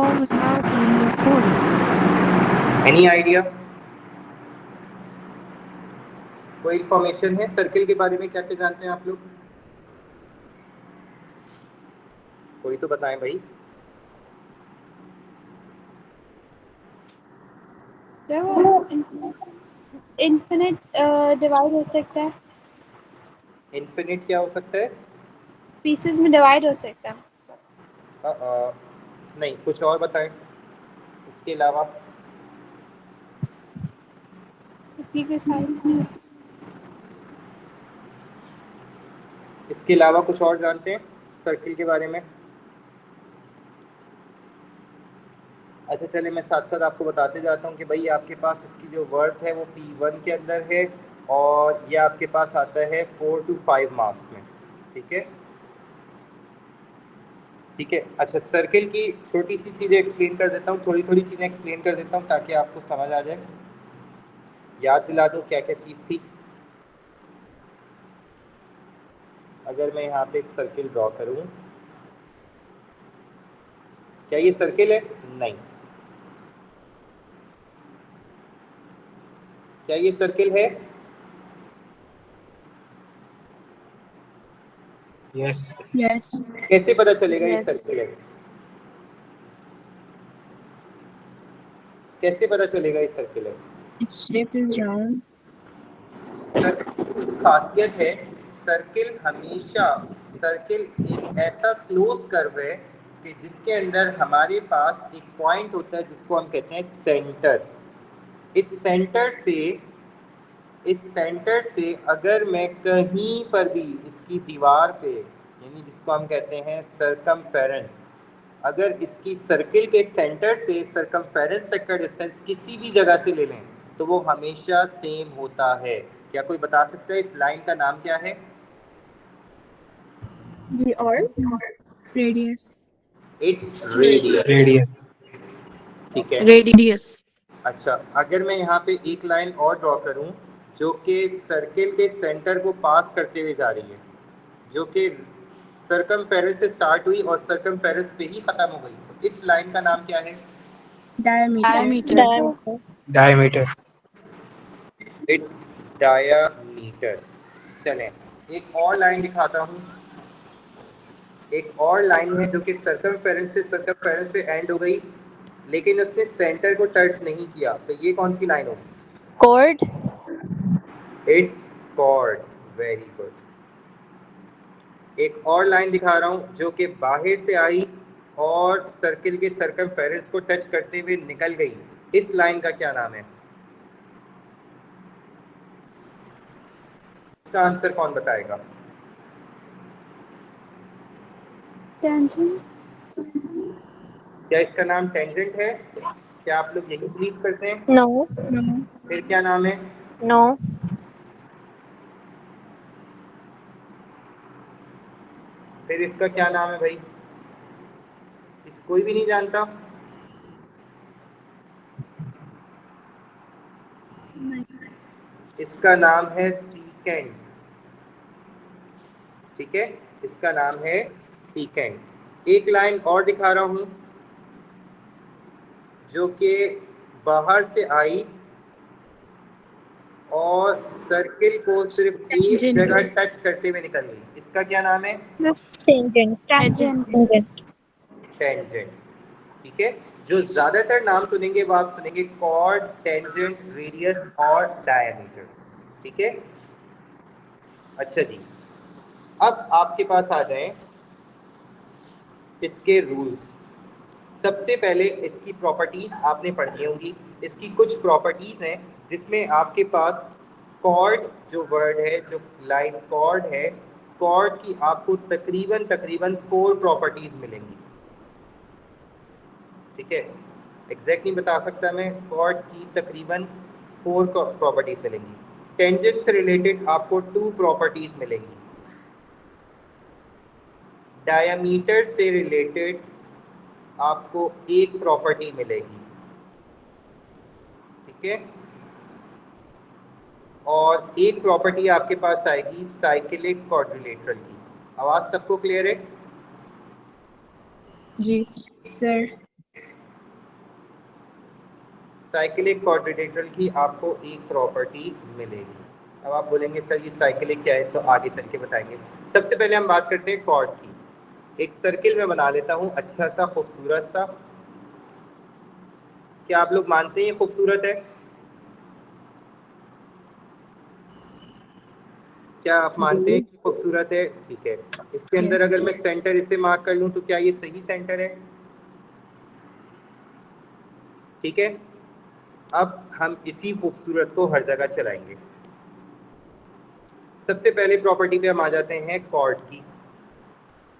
call is now being recorded. Any idea? कोई information है circle के बारे में? क्या क्या जानते हैं आप लोग? कोई तो बताएं भाई। इन्फिनिट डिवाइड हो सकता है। इन्फिनिट क्या हो सकता है? पीसेस में डिवाइड हो सकता है। नहीं, कुछ और बताएं इसके अलावा। उसी के साइज में। इसके अलावा कुछ और जानते हैं सर्किल के बारे में? अच्छा चलिए, मैं साथ साथ आपको बताते जाता हूँ कि भाई आपके पास इसकी जो वर्थ है वो P1 के अंदर है और ये आपके पास आता है 4 to 5 मार्क्स में। ठीक है, ठीक है। अच्छा, सर्किल की छोटी सी चीज़ें एक्सप्लेन कर देता हूँ, थोड़ी थोड़ी चीज़ें एक्सप्लेन कर देता हूँ ताकि आपको समझ आ जाए। याद दिला दूँ क्या क्या चीज़ थी। अगर मैं यहाँ पे एक सर्किल ड्रॉ करूँ, क्या ये सर्किल है? नहीं। क्या ये सर्किल है? यस। यस। कैसे पता चलेगा ये सर्किल है? कैसे पता चलेगा ये सर्किल है? Its shape is round. Circle की खासियत है, सर्किल हमेशा सर्किल एक ऐसा क्लोज कर्व है कि जिसके अंदर हमारे पास एक पॉइंट होता है जिसको हम कहते हैं सेंटर। इस सेंटर से अगर मैं कहीं पर भी इसकी दीवार पे, यानी जिसको हम कहते हैं सर्कमफेरेंस, अगर इसकी सर्किल के सेंटर से सर्कमफेरेंस तक का डिस्टेंस किसी भी जगह से ले लें तो वो हमेशा सेम होता है। क्या कोई बता सकता है इस लाइन का नाम क्या है? The arc. Radius. Its radius. Radius. ठीक है। Radius. अच्छा, अगर मैं यहाँ पे एक लाइन और ड्रॉ करूँ जो कि सर्किल के सेंटर को पास करते हुए जा रही है, जो कि सर्कमफेरेंस से स्टार्ट हुई और सर्कमफेरेंस पे ही खत्म हो गई, तो इस लाइन का नाम क्या है? Diameter. डायमीटर। It's diameter. चलें, एक और लाइन दिखाता हूँ। एक और लाइन है जो कि सर्कमफेरेंस से सर्कमफेरेंस पे एंड हो गई लेकिन उसने सेंटर को टच नहीं किया, तो ये कौन सी लाइन होगी? Chord. It's chord. Very good. एक और लाइन दिखा रहा हूँ जो कि बाहर से आई और सर्किल के सर्कमफेरेंस को टच करते हुए निकल गई, इस लाइन का क्या नाम है? इसका आंसर कौन बताएगा? टेंजेंट। क्या इसका नाम टेंजेंट है? क्या आप लोग यही बिलीव करते हैं? नो। No. फिर क्या नाम है? नो। फिर इसका क्या नाम है भाई? कोई भी नहीं जानता? इसका नाम है सीकेंट। ठीक है, इसका नाम है सीकेंट। एक लाइन और दिखा रहा हूं जो कि बाहर से आई और सर्किल को सिर्फ एक जगह टच करते हुए निकल गई, इसका क्या नाम है? टेंजेंट। टेंजेंट। ठीक है, जो ज्यादातर नाम सुनेंगे वो आप सुनेंगे कॉर्ड, टेंजेंट, रेडियस और डायमीटर। ठीक है। अच्छा जी, अब आपके पास आ जाएं इसके रूल्स। सबसे पहले इसकी प्रॉपर्टीज आपने पढ़ी होंगी। इसकी कुछ प्रॉपर्टीज हैं जिसमें आपके पास कॉर्ड जो वर्ड है, जो लाइन कॉर्ड है, कॉर्ड की आपको तकरीबन 4 प्रॉपर्टीज मिलेंगी। ठीक है, एग्जैक्ट नहीं बता सकता मैं, कॉर्ड की तकरीबन 4 प्रॉपर्टीज मिलेंगी। टेंजेंट से रिलेटेड आपको 2 प्रॉपर्टीज मिलेंगी। डायमीटर से रिलेटेड आपको एक प्रॉपर्टी मिलेगी। ठीक है, और एक प्रॉपर्टी आपके पास आएगी साइक्लिक क्वाड्रिलेटरल की। आवाज सबको क्लियर है? जी सर। साइक्लिक क्वाड्रिलेटरल की आपको एक प्रॉपर्टी मिलेगी। अब आप बोलेंगे सर ये साइक्लिक क्या है, तो आगे चल के बताएंगे। सबसे पहले हम बात करते हैं कॉर्ड की। एक सर्किल मैं बना लेता हूँ अच्छा सा खूबसूरत सा। क्या आप लोग मानते हैं ये खूबसूरत है? क्या आप मानते हैं कि खूबसूरत है? ठीक है। इसके अंदर अगर मैं सेंटर इसे मार्क कर लूं तो क्या ये सही सेंटर है? ठीक है। अब हम इसी खूबसूरत को हर जगह चलाएंगे। सबसे पहले प्रॉपर्टी पे हम आ जाते हैं कॉर्ड की।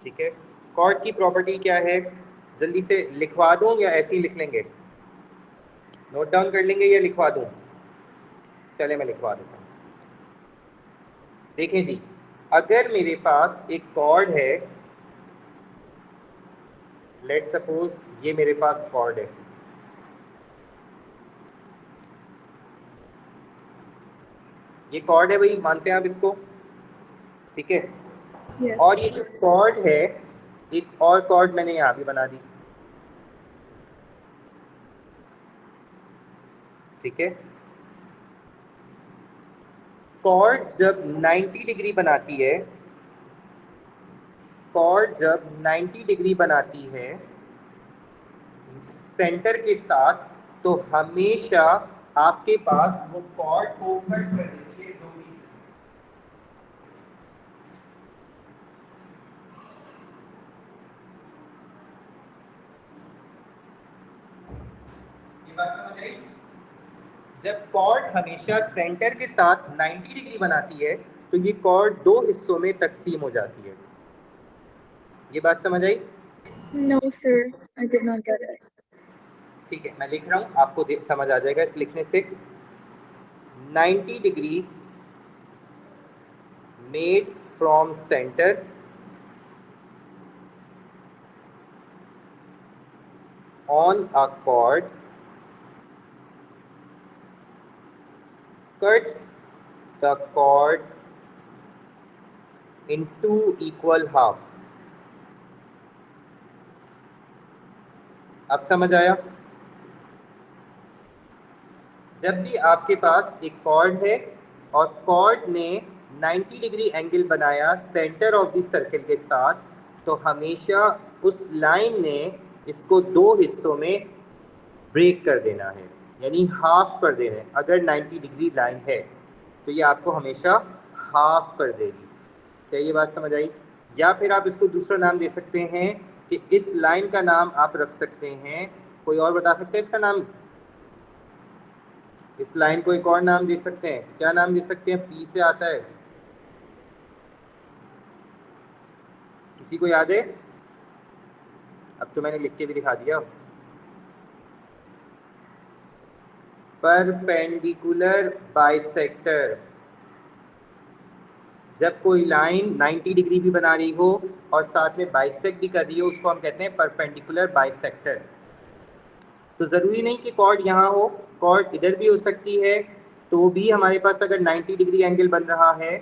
ठीक है, कॉर्ड की प्रॉपर्टी क्या है, जल्दी से लिखवा दूं या ऐसे ही लिख लेंगे? नोट डाउन कर लेंगे या लिखवा दूं? चले मैं लिखवा देता हूं। देखें जी, अगर मेरे पास एक कॉर्ड है, लेट सपोज ये मेरे पास कॉर्ड है, ये कॉर्ड है भाई, मानते हैं आप इसको? ठीक है। Yes. और ये जो कॉर्ड है, एक और कॉर्ड मैंने यहाँ भी बना दी। ठीक है। कॉर्ड जब 90 डिग्री बनाती है, कॉर्ड जब 90 डिग्री बनाती है सेंटर के साथ, तो हमेशा आपके पास वो कॉर्ड को कट कर देती है दो पीस। ये बात समझ आई? जब कॉर्ड हमेशा सेंटर के साथ 90 डिग्री बनाती है तो ये कॉर्ड दो हिस्सों में तकसीम हो जाती है। ये बात समझ आई? No, sir. I did not get it. ठीक है, मैं लिख रहा हूं, आपको समझ आ जाएगा इस लिखने से। 90 degree made from centre on a cord cuts the cord in two equal half। अब समझ आया? जब भी आपके पास एक कॉर्ड है और कॉर्ड ने 90 डिग्री एंगल बनाया सेंटर ऑफ द सर्किल के साथ, तो हमेशा उस लाइन ने इसको दो हिस्सों में ब्रेक कर देना है, यानी हाफ कर देना है। अगर 90 डिग्री लाइन है तो ये आपको हमेशा हाफ कर देगी। क्या ये बात समझ आई? या फिर आप इसको दूसरा नाम दे सकते हैं कि इस लाइन का नाम आप रख सकते हैं, कोई और बता सकते हैं इसका नाम? इस लाइन को एक और नाम दे सकते हैं, क्या नाम दे सकते हैं? पी से आता है, किसी को याद है? अब तो मैंने लिख के भी दिखा दिया। Perpendicular bisector. जब कोई लाइन 90 डिग्री भी बना रही हो और साथ में बाइसेक्ट भी कर रही हो, उसको हम कहते हैं परपेंडिकुलर बाइसेक्टर। तो ज़रूरी नहीं कि कॉर्ड यहाँ हो, कॉर्ड इधर भी हो सकती है। तो भी हमारे पास अगर 90 डिग्री एंगल बन रहा है,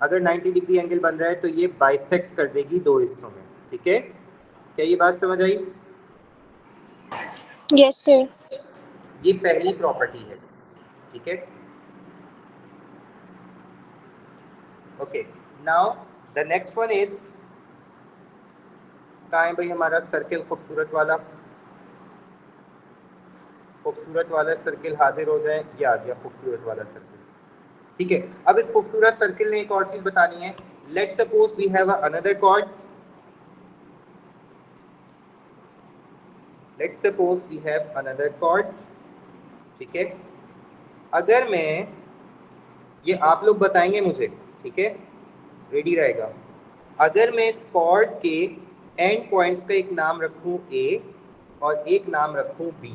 अगर 90 डिग्री एंगल बन रहा है तो ये बाइसेक्ट कर देगी दो हिस्सों में। ठीक है, क्या ये बात समझ आई? Yes sir. ये पहली प्रॉपर्टी है। ठीक है, okay. Now the next one is, कहाँ है भाई हमारा सर्किल खूबसूरत वाला? खूबसूरत वाला सर्किल हाजिर हो जाए। ये आ गया खूबसूरत वाला सर्किल। ठीक है, अब इस खूबसूरत सर्किल ने एक और चीज बतानी है। Let's suppose we have another chord. Let's suppose we have another chord. ठीक है, अगर मैं, ये आप लोग बताएंगे मुझे, ठीक है, रेडी रहेगा। अगर मैं इस कॉर्ड के एंड पॉइंट्स का एक नाम रखूं A और एक नाम रखूं B,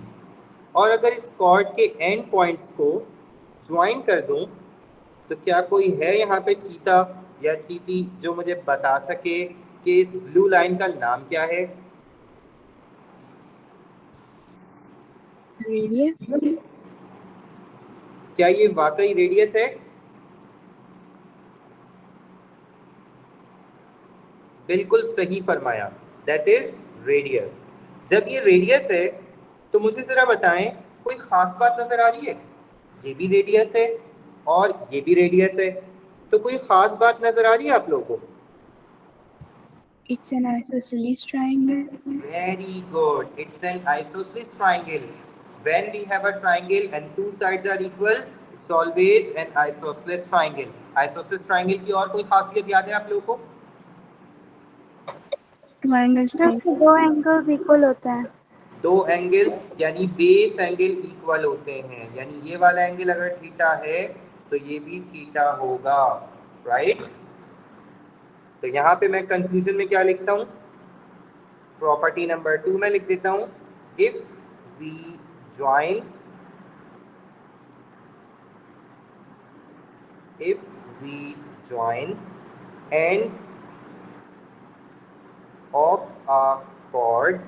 और अगर इस कॉर्ड के एंड पॉइंट्स को ज्वाइन कर दूं, तो क्या कोई है यहाँ पे चीता या चीटी जो मुझे बता सके कि इस ब्लू लाइन का नाम क्या है? Radius. क्या ये वाकई रेडियस है? बिल्कुल सही फरमाया, दैट इज रेडियस। जब ये रेडियस है तो मुझे जरा बताएं कोई खास बात नजर आ रही है? ये भी रेडियस है और ये भी रेडियस है, तो कोई खास बात नजर आ रही है आप लोगों को? It's an isosceles triangle. Very good. It's an isosceles triangle. When we have a triangle and two sides are equal, it's always an isosceles triangle. Isosceles triangle की और कोई खासियत याद है आप लोगों को? Triangle C. सिर्फ दो एंगल्स इक्वल होते हैं। दो एंगल्स यानी बेस एंगल इक्वल होते हैं, यानी ये वाला एंगल अगर थीटा है तो ये भी थीटा होगा, राइट? तो यहाँ पे मैं कंक्लूजन में क्या लिखता हूँ? प्रॉपर्टी नंबर 2 में लिख देता हूँ, if we join ends of a chord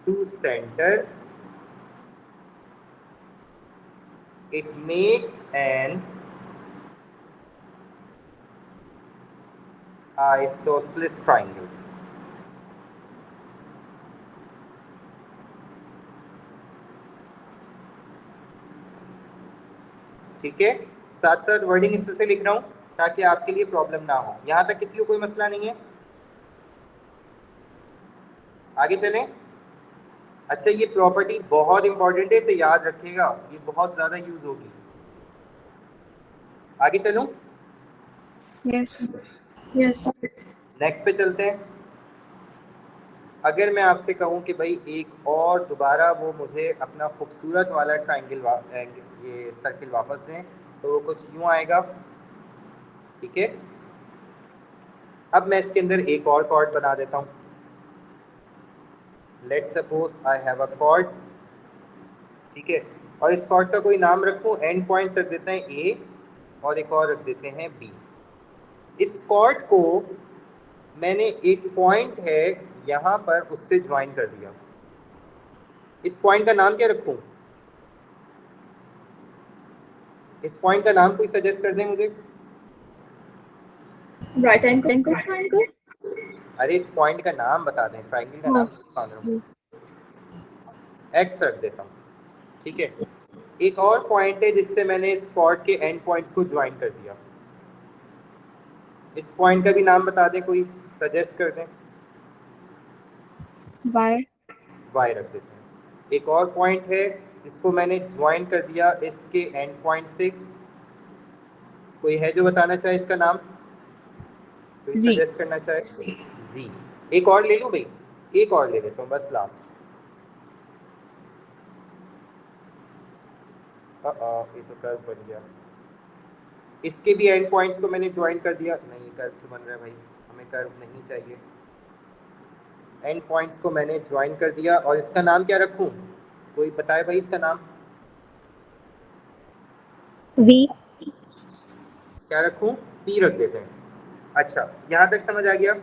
to center, it makes an isosceles triangle. ठीक है, साथ साथ वर्डिंग इस पर से लिख रहा हूं ताकि आपके लिए प्रॉब्लम ना हो। यहां तक किसी को कोई मसला नहीं है? आगे चलें। अच्छा, ये प्रॉपर्टी बहुत इंपॉर्टेंट है, इसे याद रखिएगा, ये बहुत ज्यादा यूज होगी। आगे चलूं? Yes. Yes. नेक्स्ट पे चलते हैं। अगर मैं आपसे कहूं कि भाई एक और दोबारा वो मुझे अपना खूबसूरत वाला ट्रायंगल ये सर्किल वापस दें, तो वो कुछ यूं आएगा, ठीक है? अब मैं इसके अंदर एक और कॉर्ड बना देता हूं। Let's suppose I have a chord, ठीक है, और इस कॉर्ड का कोई नाम रखूं, एंड पॉइंट्स रख देते हैं ए और एक और रख देते हैं बी। इस कॉर्ड को मैंने एक पॉइंट है यहाँ पर उससे ज्वाइन कर दिया। इस पॉइंट का नाम क्या रखूं? इस पॉइंट का नाम कोई सजेस्ट कर दे मुझे। Right angle triangle. अरे इस पॉइंट का नाम बता दें, ट्रायंगल का नाम मांग रहा हूँ। एक्स रख देता हूँ, ठीक है। एक और पॉइंट है जिससे मैंने इस कॉर्ड के एंड पॉइंट्स को ज्वाइन कर दिया। इस पॉइंट का भी नाम बता दें, कोई सजेस्ट कर दें। Y. वाई रख देते हैं। एक और पॉइंट है जिसको मैंने ज्वाइन कर दिया इसके एंड पॉइंट से, कोई है जो बताना चाहे इसका नाम, कोई Z. सजेस्ट करना चाहे? जी। एक और ले लूं भाई, एक और ले लेता हूँ बस लास्ट। ये तो कर्व बन गया। इसके भी एंड पॉइंट्स को मैंने ज्वाइन कर दिया। नहीं, कर्व क्यों बन रहा है भाई, हमें कर्व नहीं चाहिए। एंड पॉइंट्स को मैंने ज्वाइन कर दिया और इसका नाम क्या रखूं? कोई बताए भाई इसका नाम V क्या रखूं? पी रख देते हैं। अच्छा, यहां तक समझ आ गया?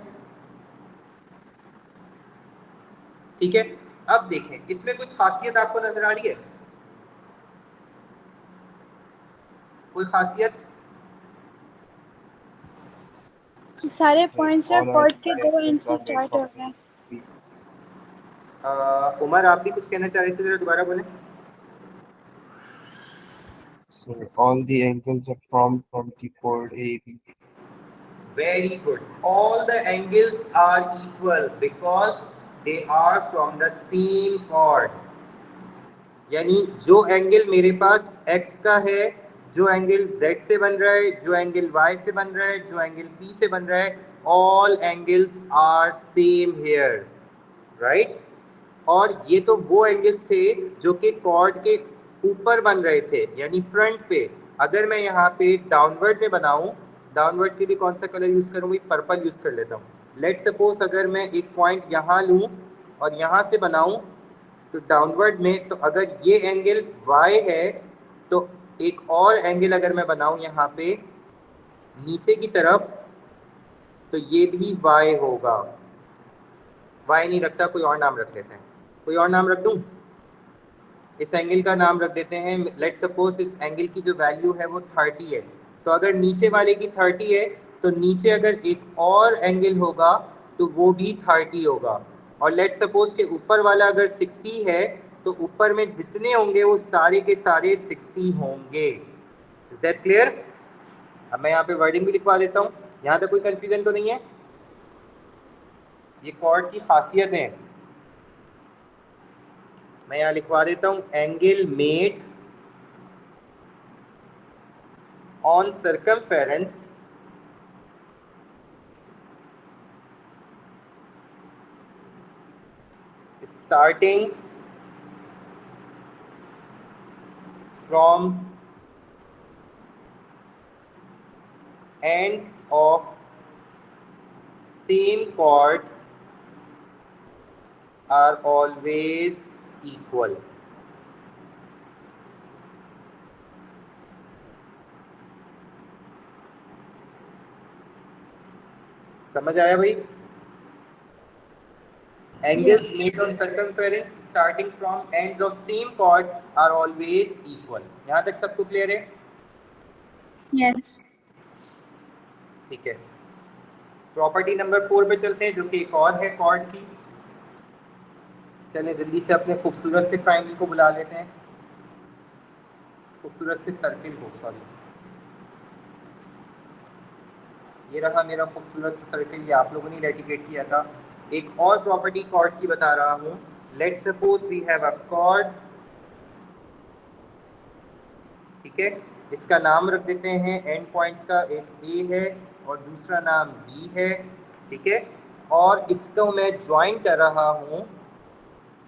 ठीक है। अब देखें, इसमें कुछ खासियत आपको नजर आ रही है? कोई खासियत? सारे पॉइंट्स जो कॉर्ड के दो एंड से स्टार्ट हो रहे हैं। उमर, आप भी कुछ कहना चाह रहे थे, जरा दोबारा बोलें। So all the angles are from the chord AB. Very good. All the angles are equal because they are from the same chord. यानी जो एंगल मेरे पास x का है, जो एंगल z से बन रहा है, जो एंगल y से बन रहा है, जो एंगल p से बन रहा है, all angles are same here, right? और ये तो वो एंगल्स थे जो कि कॉर्ड के ऊपर बन रहे थे, यानी फ्रंट पे। अगर मैं यहाँ पे डाउनवर्ड में बनाऊं, डाउनवर्ड के लिए कौन सा कलर यूज करूँ? पर्पल यूज कर लेता हूँ। लेट सपोज अगर मैं एक पॉइंट यहाँ लूँ और यहाँ से बनाऊं तो डाउनवर्ड में, तो अगर ये एंगल y है तो एक और एंगल अगर मैं बनाऊं यहाँ पे नीचे की तरफ, तो ये भी y होगा। y नहीं रखता, कोई और नाम रख लेते हैं। कोई और नाम रख दूं? इस एंगल का नाम रख देते हैं, लेट सपोज इस एंगल की जो वैल्यू है वो 30 है, तो अगर नीचे वाले की 30 है तो नीचे अगर एक और एंगल होगा तो वो भी 30 होगा। और लेट सपोज के ऊपर वाला अगर 60 है तो ऊपर में जितने होंगे वो सारे के सारे 60 होंगे। Is that clear? अब मैं यहाँ पे वर्डिंग भी लिखवा देता हूँ, यहाँ तक कोई कंफ्यूजन तो नहीं है? ये कॉर्ड की खासियत है। मैं यहाँ लिखवा देता हूँ angle made on circumference starting from ends of same chord are always equal। समझ आया भाई? Angles made on circumference starting from ends of same chord are always equal। यहाँ तक सबको क्लियर है? Yes. ठीक है, प्रॉपर्टी नंबर 4 पे चलते हैं, जो कि एक और है कॉर्ड की। चलिए जल्दी से अपने खूबसूरत से ट्राइंगल को बुला लेते हैं, खूबसूरत से सर्किल को, सॉरी ये रहा मेरा खूबसूरत सा सर्किल, ये आप लोगों ने डेडिकेट किया था। एक और प्रॉपर्टी कॉर्ड की बता रहा हूँ। Let's suppose we have a chord, ठीक है, इसका नाम रख देते हैं एंड पॉइंट्स का, एक ए है और दूसरा नाम बी है, ठीक है, और इसको मैं ज्वाइन कर रहा हूँ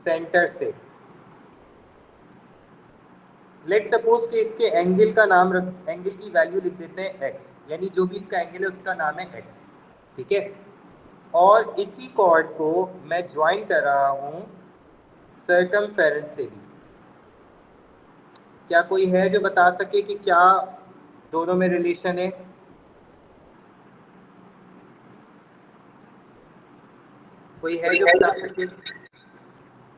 सेंटर से। लेट्स सपोज कि इसके एंगल का नाम एंगल की वैल्यू लिख देते हैं x, यानी जो भी इसका एंगल है उसका नाम है x, ठीक है, और इसी कॉर्ड को मैं ज्वाइन कर रहा हूँ सर्कमफेरेंस से भी। क्या कोई है जो बता सके कि क्या दोनों में रिलेशन है? कोई है जो बता सके?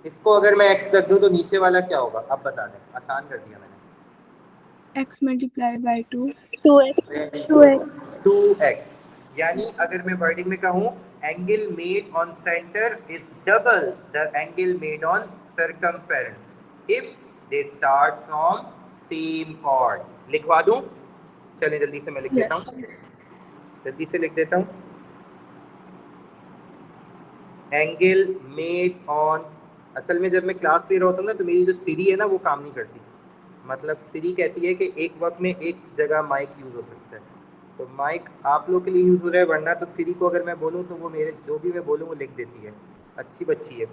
इसको अगर मैं x रख दूं तो नीचे वाला क्या होगा? अब बता दें, आसान कर दिया मैंने। X multiplied by 2. 2x, यानी अगर मैं वर्डिंग में कहूँ angle made on centre is double the angle made on circumference if they start from same chord. लिखवा दूं? चलिए जल्दी से मैं लिख देता हूँ, जल्दी से लिख देता हूँ। एंगल मेड ऑन, असल में जब मैं क्लास ले रहा होता हूँ ना तो मेरी जो सीरी है ना वो काम नहीं करती, मतलब सीरी कहती है कि एक वक्त में एक जगह माइक यूज़ हो सकता है, तो माइक आप लोग के लिए यूज़ हो रहा है, वरना तो सीरी को अगर मैं बोलूँ तो वो मेरे जो भी मैं बोलूँ वो लिख देती है, अच्छी बच्ची है,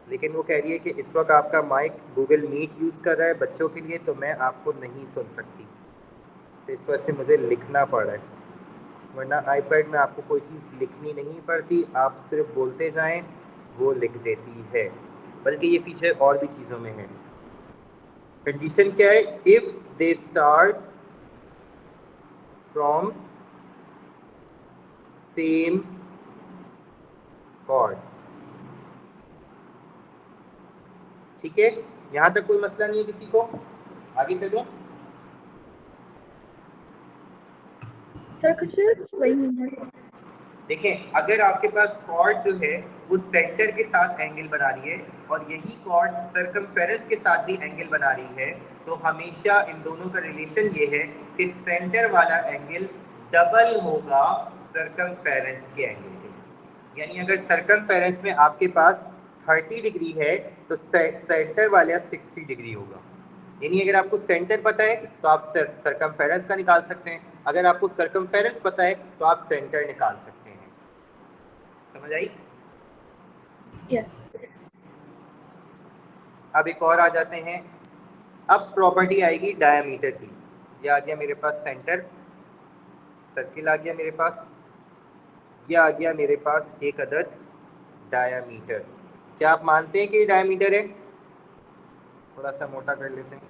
लेकिन वो कह रही है कि इस वक्त आपका माइक गूगल मीट यूज़ कर रहा है बच्चों के लिए, तो मैं आपको नहीं सुन सकती, तो इस वजह से मुझे लिखना पड़ रहा है, वरना आईपैड में आपको कोई चीज़ लिखनी नहीं पड़ती, आप सिर्फ बोलते जाएं वो लिख देती है। बल्कि ये फीचर और भी चीज़ों में है। कंडीशन क्या है? If they start from same chord, ठीक है, यहाँ तक कोई मसला नहीं है किसी को? आगे चलूं? सर कुछ वही है। देखें, अगर आपके पास कॉर्ड जो है वो सेंटर के साथ एंगल बना रही है और यही कॉर्ड सर्कमफेरेंस के साथ भी एंगल बना रही है, तो हमेशा इन दोनों का रिलेशन ये है कि सेंटर वाला एंगल डबल होगा सर्कमफेरेंस के एंगल के। यानी अगर सर्कमफेरेंस में आपके पास 30 डिग्री है तो सेंटर वाला 60 डिग्री होगा। यानी अगर आपको सेंटर पता है तो आप सर्कमफेरेंस का निकाल सकते हैं, अगर आपको सर्कमफेरेंस पता है तो आप सेंटर निकाल सकते हैं। समझ आई? यस। अब एक और आ जाते हैं, अब प्रॉपर्टी आएगी डायामीटर की। ये आ गया मेरे पास सेंटर, सर्किल आ गया मेरे पास, ये आ गया मेरे पास एक अदद डायामीटर। क्या आप मानते हैं कि ये डायामीटर है? थोड़ा सा मोटा कर लेते हैं।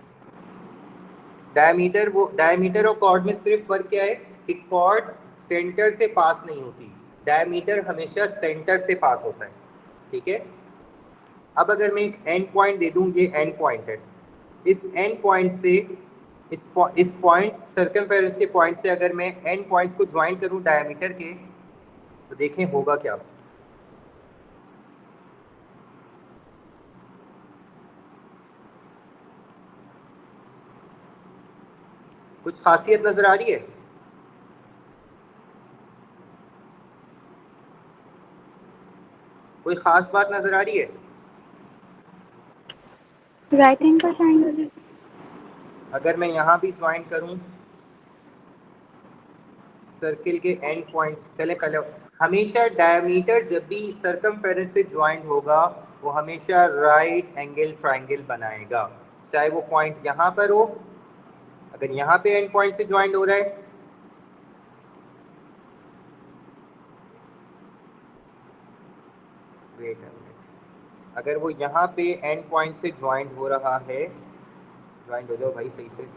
डायामीटर, वो डायामीटर और कॉर्ड में सिर्फ फर्क क्या है कि कॉर्ड सेंटर से पास नहीं होती, डायामीटर हमेशा सेंटर से पास होता है, ठीक है। अब अगर मैं एक एंड पॉइंट दे दूं, ये एंड पॉइंट है, इस एंड पॉइंट से इस पॉइंट सर्कमफेरेंस के पॉइंट से अगर मैं एंड पॉइंट्स को ज्वाइन करूं डायामीटर के, तो देखें होगा क्या। कुछ खासियत नजर आ रही है? कोई खास बात नजर आ रही है? Right angle triangle. अगर मैं यहाँ भी ज्वाइन करूँ सर्किल के एंड पॉइंट्स, चले पहले हमेशा डायमीटर जब भी सर्कमफेरेंस से ज्वाइंट होगा वो हमेशा राइट एंगल ट्रायंगल बनाएगा, चाहे वो पॉइंट यहाँ पर हो, अगर यहाँ पे एंड पॉइंट से ज्वाइंट हो रहा है, वेट अ मिनट, अगर वो यहाँ पे एंड पॉइंट से ज्वाइंट हो रहा है, ज्वाइंट हो जाओ भाई सही से,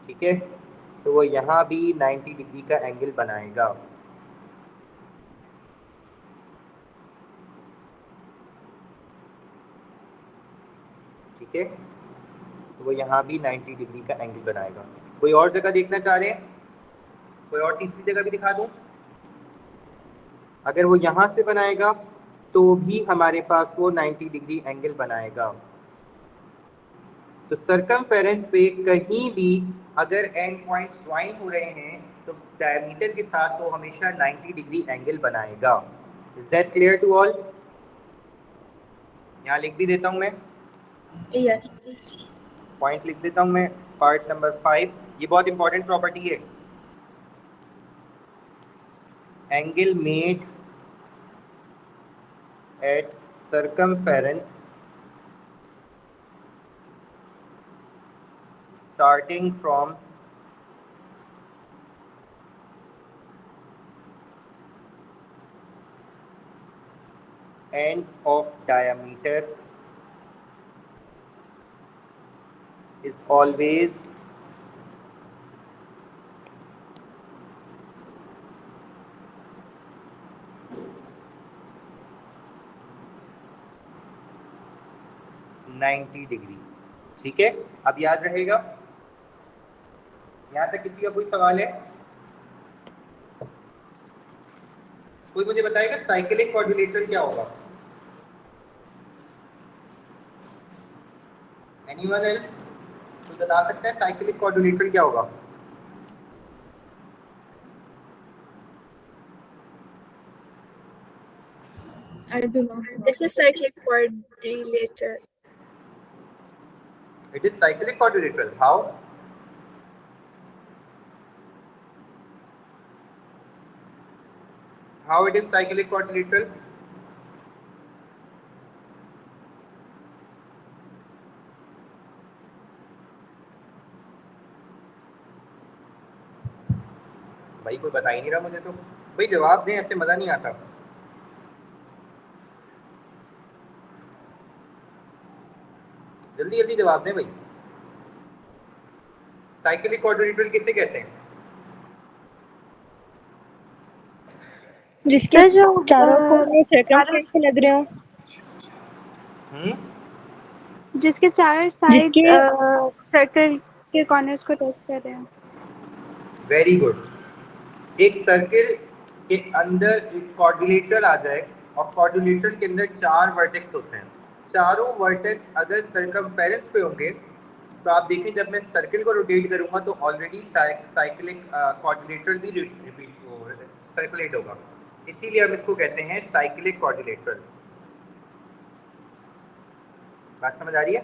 ठीक है, तो वो यहाँ भी 90 डिग्री का एंगल बनाएगा। ठीक है, तो वो यहाँ भी 90 डिग्री का एंगल बनाएगा। कोई और जगह देखना चाह रहे हैं? कोई और तीसरी जगह भी दिखा दूं? अगर वो यहाँ से बनाएगा तो भी हमारे पास वो 90 डिग्री एंगल बनाएगा। तो सर्कमफेरेंस पे कहीं भी अगर एंड पॉइंट्स ज्वाइन हो रहे हैं तो डायमीटर के साथ वो हमेशा 90 डिग्री एंगल बनाएगा। Is that clear to all? यहाँ लिख भी देता हूँ मैं, Yes. पॉइंट लिख देता हूँ मैं, पार्ट नंबर 5, ये बहुत इंपॉर्टेंट प्रॉपर्टी है। Angle made at circumference starting from ends of diameter is always (90 degree. ठीक है, अब याद रहेगा? यहाँ तक किसी का कोई सवाल है? कोई मुझे बताएगा साइक्लिक क्वाड्रिलेटरल क्या होगा? Anyone else? कोई बता सकता है साइक्लिक क्वाड्रिलेटरल क्या होगा? I do not. This is cyclic quadrilateral. It is cyclic quadrilateral. How? How it is cyclic quadrilateral? भाई कोई बता ही नहीं रहा मुझे तो। भाई जवाब दें, ऐसे मजा नहीं आता। जल्दी जल्दी जवाब दें भाई। साइक्लिक क्वाड्रिलेटरल किसे कहते हैं? जिसके जो चारों कोने सर्कमफ्रेंस पे लग रहे हो, जिसके चार साइड सर्कल के कॉर्नर्स को टच कर रहे हैं। Very good. एक सर्किल के अंदर एक क्वाड्रिलेटरल आ जाए और क्वाड्रिलेटरल के अंदर 4 वर्टेक्स होते हैं, चारों वर्टेक्स अगर सर्कमफेरेंस पे होंगे तो आप देखें जब मैं सर्किल को रोटेट करूंगा तो ऑलरेडी साइक्लिक क्वाड्रिलेटरल भी रिपीट सर्कुलेट होगा, इसीलिए हम इसको कहते हैं साइक्लिक क्वाड्रिलेटरल। बात समझ आ रही है?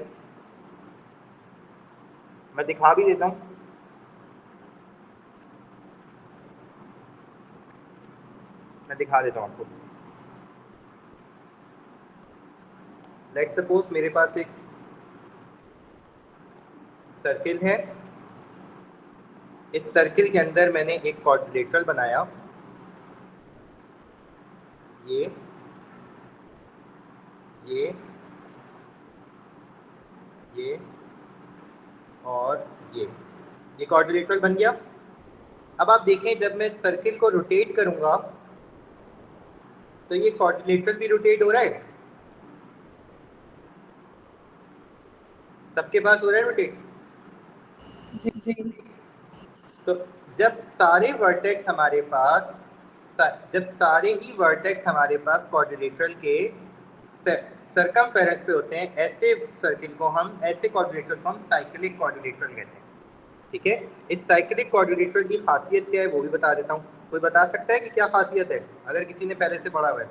मैं दिखा भी देता हूँ। मैं दिखा देता हूँ आपको। लेट्स सपोज मेरे पास एक सर्किल है, इस सर्किल के अंदर मैंने एक क्वाड्रिलेटरल बनाया, ये और ये क्वाड्रिलेटरल बन गया। अब आप देखें जब मैं सर्किल को रोटेट करूंगा तो ये क्वाड्रिलेटरल भी रोटेट हो रहा है, सबके पास हो रहा है रोटेट। जी। तो जब सारे वर्टेक्स हमारे पास क्वाड्रिलेटरल के सरकमफेरेंस पे होते हैं, ऐसे सर्किल को हम, ऐसे क्वाड्रिलेटरल को हम साइक्लिक क्वाड्रिलेटरल कहते हैं। ठीक है, इस साइक्लिक क्वाड्रिलेटरल की खासियत क्या है वो भी बता देता हूँ। कोई बता सकता है कि क्या खासियत है, अगर किसी ने पहले से पढ़ा हुआ है?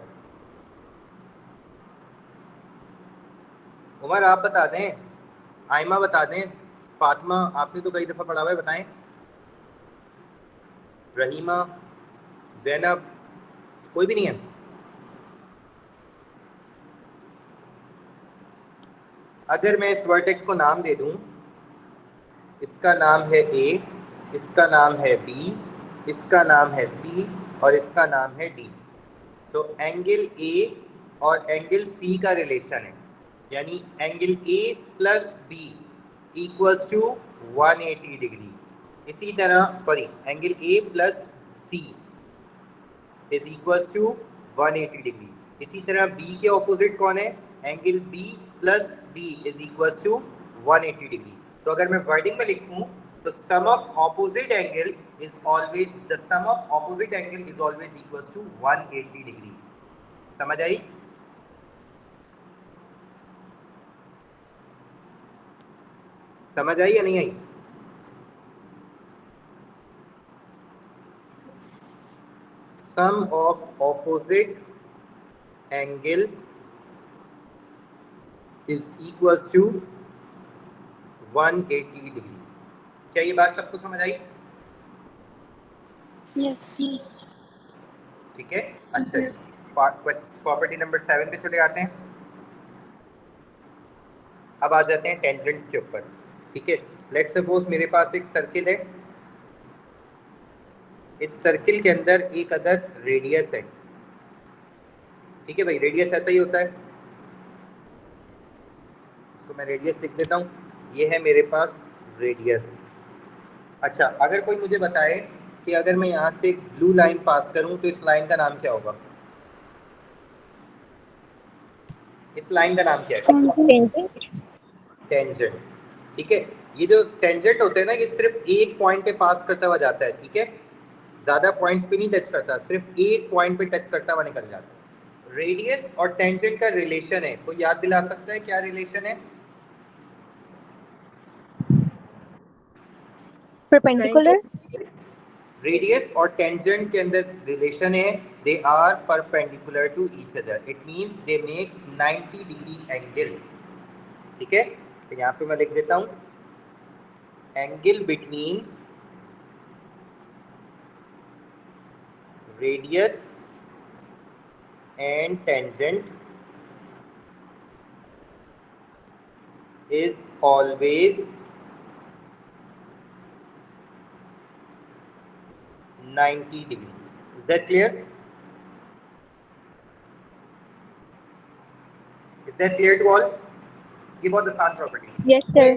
उमर आप बता दें, आयमा बता दें, फातिमा आपने तो कई दफ़ा पढ़ा हुआ है, बताएं। रहीमा, ज़ैनब, कोई भी नहीं है? अगर मैं इस वर्टेक्स को नाम दे दूं, इसका नाम है ए, इसका नाम है बी, इसका नाम है सी और इसका नाम है डी, तो एंगल ए और एंगल सी का रिलेशन है, यानी angle A plus B equals to 180 degree. इसी तरह sorry, angle A plus C is equals to 180 degree. इसी तरह बी के ऑपोजिट कौन है? Angle B plus D is equals to 180 degree. तो अगर मैं वर्डिंग में लिखूं तो sum of opposite angle is always, the sum of opposite angle is always equals to 180 degree. समझ आई? समझ आई या नहीं आई? Sum of opposite angle is equals to 180 degree. क्या ये बात सबको समझ आई? यस। ठीक है, अच्छा जी, प्रॉपर्टी नंबर 7 पे चले आते हैं। अब आ जाते हैं टेंजेंट्स के ऊपर। ठीक है, लेट्स सपोज मेरे पास एक सर्किल है, इस सर्किल के अंदर एक अदद रेडियस है। ठीक है भाई, रेडियस ऐसा ही होता है, इसको मैं रेडियस लिख देता हूँ, ये है मेरे पास रेडियस। अच्छा, अगर कोई मुझे बताए कि अगर मैं यहाँ से एक ब्लू लाइन पास करूँ तो इस लाइन का नाम क्या होगा? इस लाइन का नाम क्या है? टेंजेंट। ठीक है, ये जो टेंजेंट होते हैं ना, ये सिर्फ एक पॉइंट पे पास करता हुआ जाता है। ठीक है, ज़्यादा पॉइंट्स पे नहीं टच करता, सिर्फ एक पॉइंट पे टच करता हुआ निकल जाता है। रेडियस और टेंजेंट का रिलेशन है, कोई याद दिला सकता है क्या रिलेशन है? परपेंडिकुलर। रेडियस और टेंजेंट के अंदर रिलेशन है, they are perpendicular to each other, it means they makes 90 degree angle. ठीक है, तो यहाँ पे मैं लिख देता हूँ, angle between radius and tangent is always 90 degree. Is that clear? Is that clear to all? ये बहुत आसान प्रॉपर्टी है। Yes sir.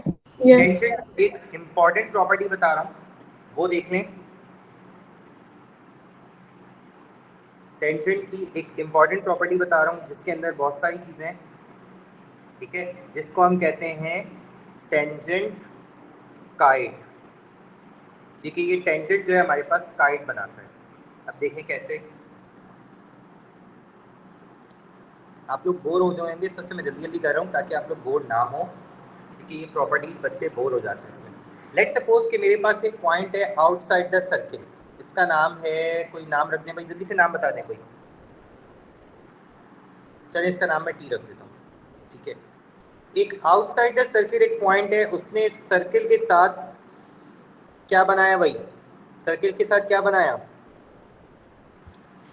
Yes. एक इम्पॉर्टेंट प्रॉपर्टी बता रहा हूँ, वो देख लें। टेंजेंट की एक इम्पॉर्टेंट प्रॉपर्टी बता रहा हूँ जिसके अंदर बहुत सारी चीज़ें हैं। ठीक है, जिसको हम कहते हैं टेंजेंट काइट। देखिए, ये टेंजेंट जो है हमारे पास काइट बनाता है। अब देखें कैसे। आप लोग बोर हो जाएंगे, इस वजह से मैं जल्दी जल्दी कर रहा हूँ ताकि आप लोग बोर ना हो, क्योंकि ये प्रॉपर्टीज बच्चे बोर हो जाते हैं इसमें। लेट्स सपोज कि मेरे पास एक पॉइंट है आउटसाइड द सर्किल, इसका नाम है, कोई नाम रख दें भाई, जल्दी से नाम बता दें कोई। चलिए इसका नाम मैं टी रख देता हूँ। ठीक है, एक आउटसाइड द सर्किल एक पॉइंट है, उसने सर्किल के साथ क्या बनाया भाई? सर्किल के साथ क्या बनाया?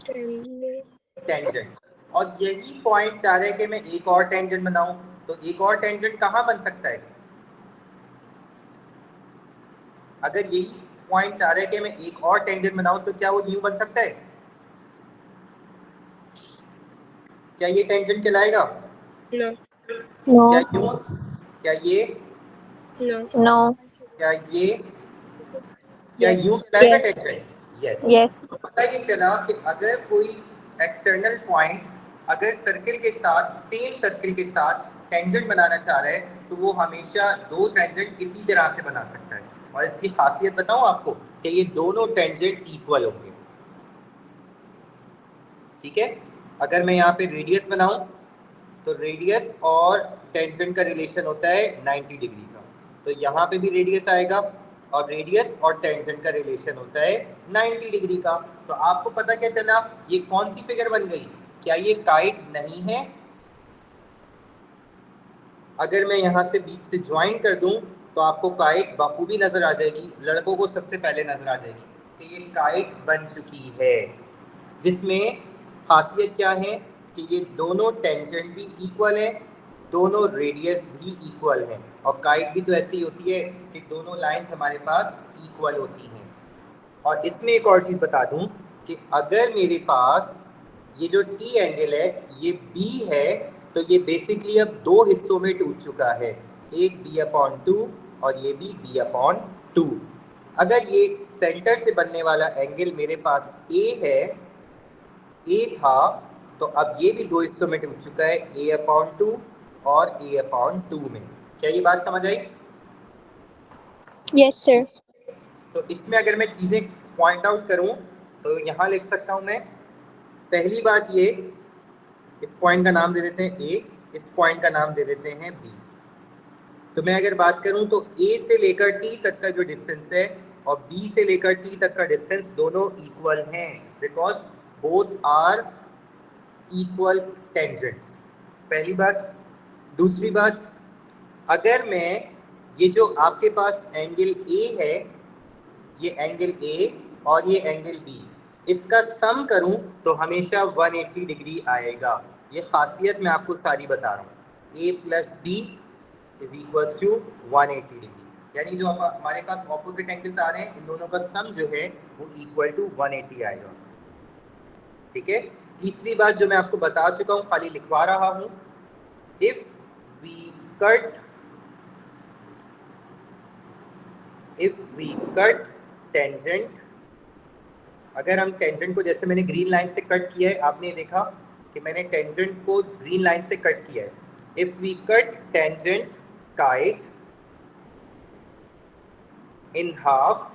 टेंजेंट। और यही पॉइंट चाह रहे हैं कि मैं एक और टेंजेंट बनाऊं, तो एक और टेंजेंट कहाँ बन सकता है? अगर यही पॉइंट चाह रहे हैं कि मैं एक और टेंजेंट बनाऊं तो क्या वो न्यू बन सकता है? क्या ये टेंजेंट कहलाएगा? No. क्या यूं? क्या ये? No. नो। क्या ये? क्या यूं कहलाएगा टेंजेंट? यस। यस। तो पता ये चला कि अगर कोई एक्सटर्नल पॉइंट अगर सर्किल के साथ, सेम सर्किल के साथ टेंजेंट बनाना चाह रहा है तो वो हमेशा दो टेंजेंट इसी तरह से बना सकता है। और इसकी खासियत बताऊं आपको कि ये दोनों टेंजेंट इक्वल होंगे। ठीक है, अगर मैं यहाँ पे रेडियस बनाऊं तो रेडियस और टेंजेंट का रिलेशन होता है 90 डिग्री का, तो यहाँ पे भी रेडियस आएगा और रेडियस और टेंजेंट का रिलेशन होता है 90 डिग्री का। तो आपको पता क्या चला, ये कौन सी फिगर बन गई? क्या ये काइट नहीं है? अगर मैं यहाँ से बीच से ज्वाइन कर दूं तो आपको काइट बखूबी नजर आ जाएगी, लड़कों को सबसे पहले नजर आ जाएगी कि ये काइट बन चुकी है, जिसमें खासियत क्या है कि ये दोनों टेंजेंट भी इक्वल है, दोनों रेडियस भी इक्वल है, और काइट भी तो ऐसी ही होती है कि दोनों लाइंस हमारे पास इक्वल होती हैं। और इसमें एक और चीज़ बता दूं कि अगर मेरे पास ये जो टी एंगल है ये बी है, तो ये बेसिकली अब दो हिस्सों में टूट चुका है, एक b/2 और ये भी b/2। अगर ये सेंटर से बनने वाला एंगल मेरे पास a है, a था, तो अब ये भी दो हिस्सों में टूट चुका है, a/2 और a/2 में। क्या ये बात समझ आई? Yes, sir. तो इसमें अगर मैं चीज़ें पॉइंट आउट करूं तो यहाँ लिख सकता हूं मैं, पहली बात ये, इस पॉइंट का नाम दे देते हैं A, इस पॉइंट का नाम दे देते हैं B। तो मैं अगर बात करूं तो A से लेकर T तक का जो डिस्टेंस है और B से लेकर T तक का डिस्टेंस दोनों इक्वल हैं, because both are equal tangents. पहली बात। दूसरी बात, अगर मैं ये जो आपके पास एंगल A है, ये एंगल A और ये एंगल B, इसका सम करूं तो हमेशा 180 डिग्री आएगा। ये खासियत मैं आपको सारी बता रहा हूँ। A + B is equals to 180 degree, यानी जो हमारे पास ऑपोजिट एंगल्स आ रहे हैं, इन दोनों का सम जो है वो इक्वल टू 180 आएगा। ठीक है। तीसरी बात जो मैं आपको बता चुका हूँ, खाली लिखवा रहा हूँ, इफ वी कट टेंजेंट, अगर हम टेंजेंट को, जैसे मैंने ग्रीन लाइन से कट किया है, आपने देखा कि मैंने टेंजेंट को ग्रीन लाइन से कट किया है। If we cut tangent kite in half,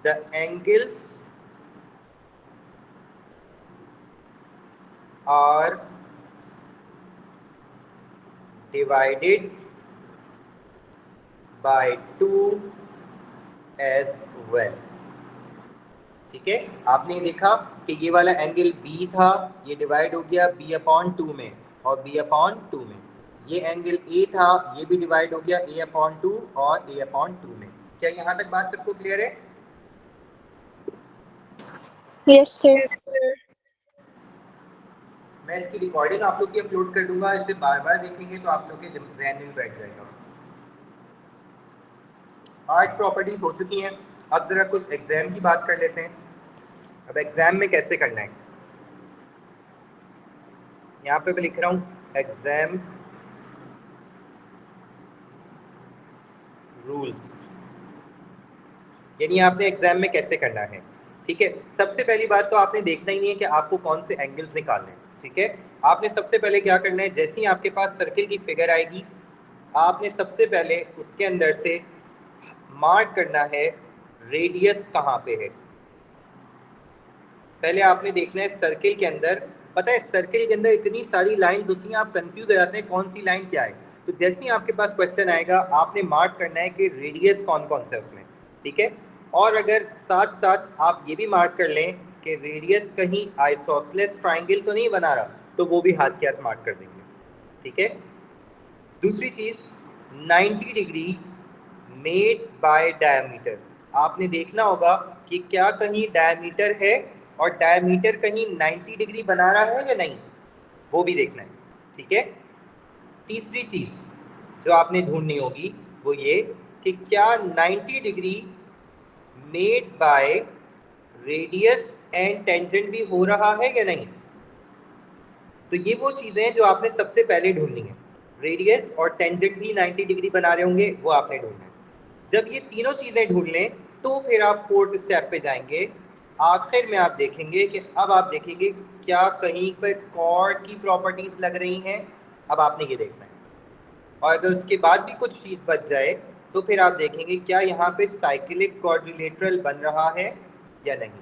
the angles are divided by 2 as well। ठीक है। आपने देखा कि ये वाला एंगल B था, ये डिवाइड हो गया B/2 में और B/2 में। ये एंगल A था, ये भी डिवाइड हो गया A/2 और A/2 में। क्या यहाँ तक बात सबको क्लियर है? Yes, sir. Yes, sir. मैं इसकी रिकॉर्डिंग आप लोग की अपलोड कर दूंगा, इसे बार बार देखेंगे तो आप लोग के ज़हन में बैठ जाएगा। आर्ट प्रॉपर्टीज हो चुकी हैं, अब जरा कुछ एग्जाम की बात कर लेते हैं। अब एग्जाम में कैसे करना है, यहाँ पे मैं लिख रहा हूँ एग्जाम रूल्स, यानी आपने एग्जाम में कैसे करना है। ठीक है। सबसे पहली बात तो आपने देखना ही नहीं है कि आपको कौन से एंगल्स निकालने हैं। ठीक है। आपने सबसे पहले क्या करना है, जैसे ही आपके पास सर्किल की फिगर आएगी, आपने सबसे पहले उसके अंदर से मार्क करना है रेडियस कहाँ पे है। पहले आपने देखना है सर्किल के अंदर, पता है सर्किल के अंदर इतनी सारी लाइंस होती हैं, आप कंफ्यूज हो जाते हैं कौन सी लाइन क्या है। तो जैसे ही आपके पास क्वेश्चन आएगा, आपने मार्क करना है कि रेडियस कौन कौन सा है उसमें। ठीक है। और अगर साथ साथ आप ये भी मार्क कर लें कि रेडियस कहीं आइसोसेलेस ट्राइंगल तो नहीं बना रहा, तो वो भी हाथ के हाथ मार्क कर देंगे। ठीक है। दूसरी चीज़, 90 डिग्री मेड बाय डायमीटर, आपने देखना होगा कि क्या कहीं डायमीटर है और डायमीटर कहीं 90 डिग्री बना रहा है या नहीं, वो भी देखना है। ठीक है। तीसरी चीज़ जो आपने ढूंढनी होगी वो ये कि क्या 90 degree made by radius and tangent भी हो रहा है या नहीं। तो ये वो चीज़ें हैं जो आपने सबसे पहले ढूंढनी है। रेडियस और टेंजेंट भी 90 डिग्री बना रहे होंगे, वो आपने ढूंढना है। जब ये तीनों चीज़ें ढूंढ लें तो फिर आप 4th स्टेप पे जाएंगे। आखिर में आप देखेंगे कि अब आप देखेंगे क्या कहीं पर कॉर्ड की प्रॉपर्टीज़ लग रही हैं, अब आपने ये देखना है। और अगर उसके बाद भी कुछ चीज़ बच जाए तो फिर आप देखेंगे क्या यहाँ पे साइक्लिक क्वाड्रिलेटरल बन रहा है या नहीं।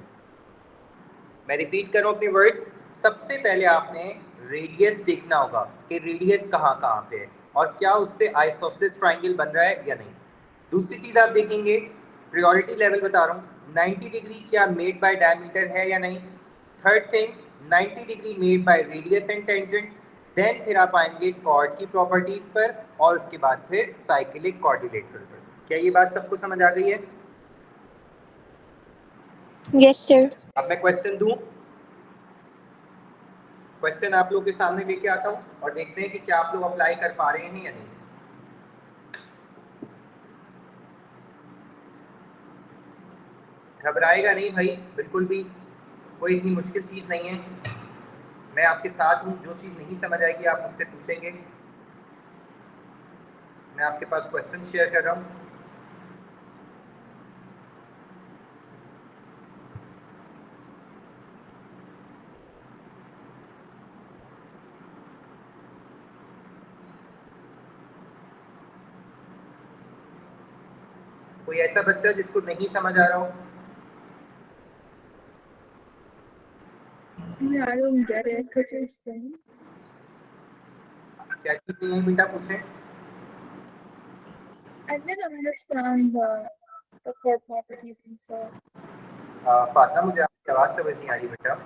मैं रिपीट कर रहा हूँ अपने वर्ड्स, सबसे पहले आपने रेडियस देखना होगा कि रेडियस कहाँ कहाँ पे है और क्या उससे आइसोसेलेस ट्राइंगल बन रहा है या नहीं। दूसरी चीज आप देखेंगे, प्रायोरिटी लेवल बता रहा हूँ, 90 डिग्री क्या मेड बाय डायमीटर है या नहीं। Third thing, 90 degree made by radius and tangent. Then फिर आप आएंगे कॉर्ड की प्रॉपर्टीज पर और उसके बाद फिर साइक्लिक क्वाड्रिलेटरल पर। क्या ये बात सबको समझ आ गई है? Yes, sir. अब मैं क्वेश्चन दूं, क्वेश्चन आप लोग के सामने लेके आता हूं और देखते हैं कि क्या आप लोग अप्लाई कर पा रहे हैं या नहीं। घबराएगा नहीं भाई, बिल्कुल भी कोई इतनी मुश्किल चीज नहीं है। मैं आपके साथ हूं, जो चीज नहीं समझ आएगी आप मुझसे पूछेंगे। मैं आपके पास क्वेश्चन शेयर कर रहा हूं। कोई ऐसा बच्चा जिसको नहीं समझ आ रहा हो? I don't get it. Could you explain? क्या चीज नहीं है बेटा, पूछें। I didn't understand the core properties and so. Fatima, मुझे आपकी आवाज समझ नहीं आ रही बेटा।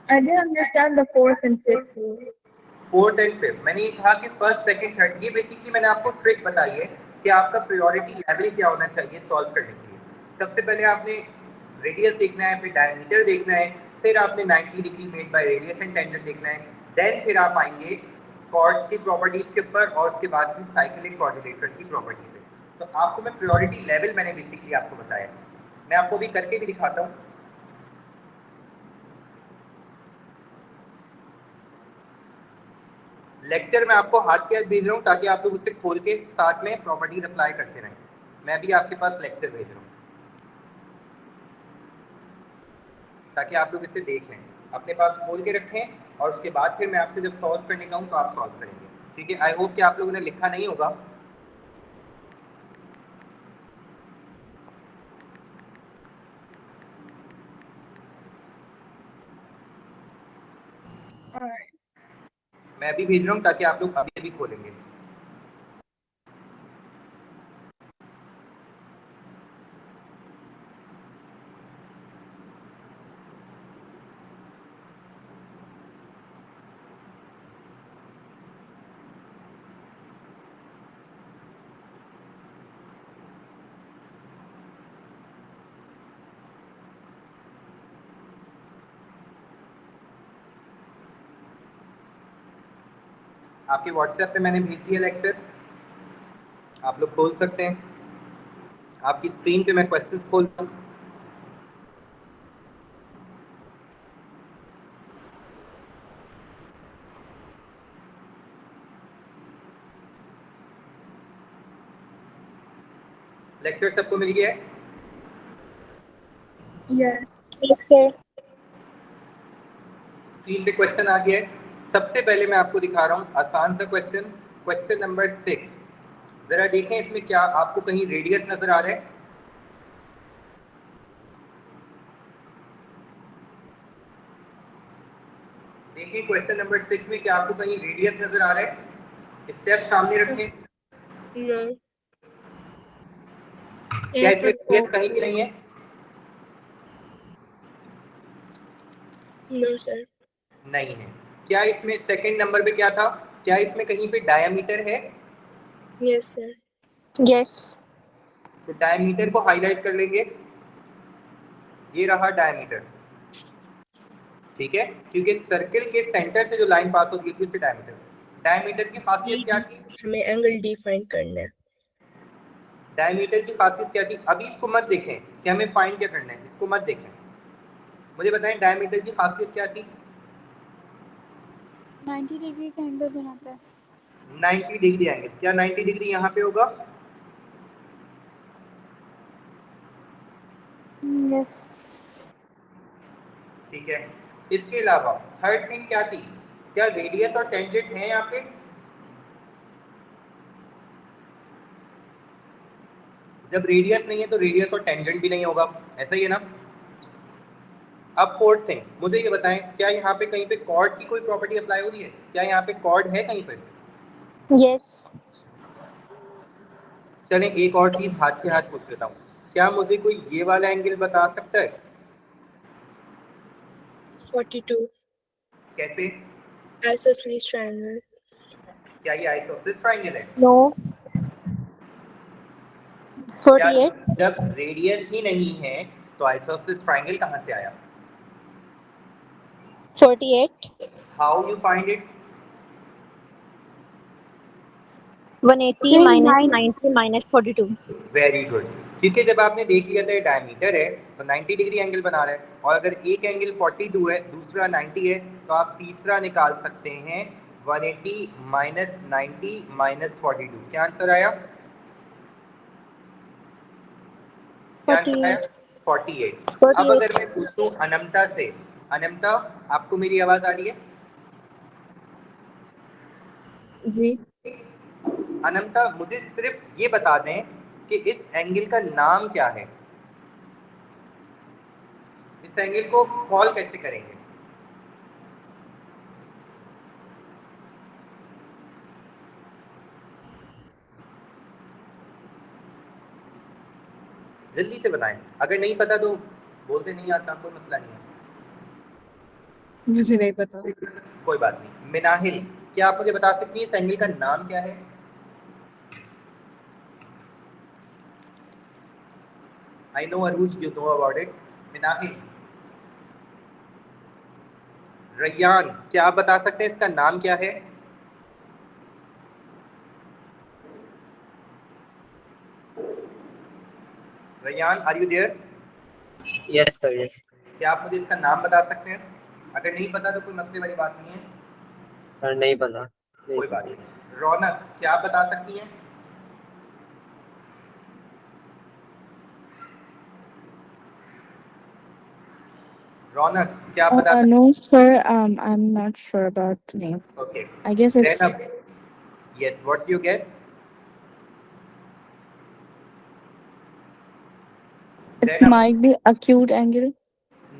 I didn't understand the fourth and fifth rule. Fourth and fifth, मैंने ये कहा कि फर्स्ट सेकंड थर्ड, ये बेसिकली मैंने आपको ट्रिक बताई है कि आपका प्रायोरिटी लेवल क्या होना चाहिए सॉल्व करने के लिए। सबसे पहले आपने रेडियस देखना है, फिर डायमीटर देखना है, फिर आपने 90 degree made by radius and tangent देखना है। देन फिर आप आएंगे कॉर्ड की प्रॉपर्टीज के ऊपर और उसके बाद फिर साइक्लिक क्वाड्रिलेटरल की प्रॉपर्टी पे। तो आपको मैं प्रायोरिटी लेवल मैंने बेसिकली आपको बताया। मैं आपको भी करके भी दिखाता हूँ। लेक्चर मैं आपको हाथ के हाथ भेज रहा हूँ ताकि आप लोग उसे खोल के साथ में प्रॉपर्टीज अप्लाई करते रहें। मैं भी आपके पास लेक्चर भेज रहा हूँ ताकि आप लोग इसे देख लें, अपने पास खोल के रखें और उसके बाद फिर मैं आपसे जब सॉल्व करने का हूँ तो आप सॉल्व करेंगे। ठीक है, आई होप कि आप लोगों ने लिखा नहीं होगा। Alright. मैं भी भेज रहा हूँ ताकि आप लोग अभी अभी खोलेंगे। आपके व्हाट्सएप पे मैंने भेज दिया लेक्चर, आप लोग खोल सकते हैं। आपकी स्क्रीन पे मैं क्वेश्चंस खोलता हूँ। लेक्चर सबको मिल गया है? Yes. Yes, sir. स्क्रीन पे क्वेश्चन आ गया है। सबसे पहले मैं आपको दिखा रहा हूँ आसान सा क्वेश्चन, क्वेश्चन नंबर 6। जरा देखें इसमें क्या आपको कहीं रेडियस नजर आ रहा है? देखिए क्वेश्चन नंबर 6 में क्या आपको कहीं रेडियस नजर आ रहा है? इससे आप सामने रखें। No. क्या इसमें रेडियस कहीं भी नहीं है? No, sir. नहीं है। क्या इसमें सेकंड नंबर पे क्या था? क्या इसमें कहीं पे डायमीटर है? Yes, sir. Yes. तो डायमीटर को हाईलाइट कर लेंगे, ये रहा डायमीटर। ठीक है, क्योंकि सर्किल के सेंटर से जो लाइन पास होती है उसे डायमीटर। डायमीटर की खासियत क्या थी? हमें एंगल डिफाइन करना है। डायमीटर की खासियत क्या थी? अभी इसको मत देखें कि हमें फाइंड क्या करना है, इसको मत देखें, मुझे बताएं डायमीटर की खासियत क्या थी? 90 डिग्री का एंगल बनाता है। 90 डिग्री एंगल। क्या 90 डिग्री यहाँ पे होगा? यस। ठीक है, इसके अलावा थर्ड थिंग क्या थी? क्या रेडियस और टेंजेंट है यहाँ पे? जब रेडियस नहीं है तो रेडियस और टेंजेंट भी नहीं होगा, ऐसा ही है ना? अब फोर्थ थिंग, मुझे ये बताएं, क्या यहाँ पे कहीं पे कॉर्ड की कोई प्रॉपर्टी अप्लाई हो रही है? क्या यहाँ पे कॉर्ड है कहीं पे? Yes. चलें एक और चीज हाथ के हाथ पूछ लेता हूँ, क्या मुझे कोई ये वाला एंगल बता सकता है? 42. कैसे? Isosceles triangle. क्या ये आइसोसेलेस ट्रायंगल है? No. क्या 48. जब रेडियस ही नहीं है तो आइसोसेलेस ट्रायंगल कहाँ से आया? 48. How you find it? 180 minus 90 minus 42. Very good, क्योंकि जब आपने देख लिया था ये डायमीटर है तो 90 डिग्री एंगल बना रहा है, और अगर एक एंगल 42 है दूसरा 90 है तो आप तीसरा निकाल सकते हैं 180 माइनस 90 माइनस 42। क्या आंसर आया? क्या आंसर आया? 48। अब अगर मैं पूछूं अनंता से, अनंता आपको मेरी आवाज आ रही है? जी. अनंता मुझे सिर्फ ये बता दें कि इस एंगल का नाम क्या है, इस एंगल को कॉल कैसे करेंगे? जल्दी से बताएं, अगर नहीं पता तो बोलते नहीं आता, कोई मसला नहीं है। मुझे नहीं पता. कोई बात नहीं। मिनाहिल, क्या आप मुझे बता सकती हैं इस एंगल का नाम क्या है? I know Arooj you know about it. Minahil, Rayyan, क्या आप बता सकते हैं इसका नाम क्या है? Rayyan, are you there? Yes sir yes. क्या आप मुझे इसका नाम बता सकते हैं? अगर नहीं पता तो कोई मसले वाली बात नहीं है। सर नहीं पता। कोई बात नहीं। रौनक, क्या आप बता सकती हैं? रौनक, क्या आप बता सकती No, sir. I'm not sure about the name. हैं? Okay. I guess it's Zainab, yes, what's your guess? might be acute angle.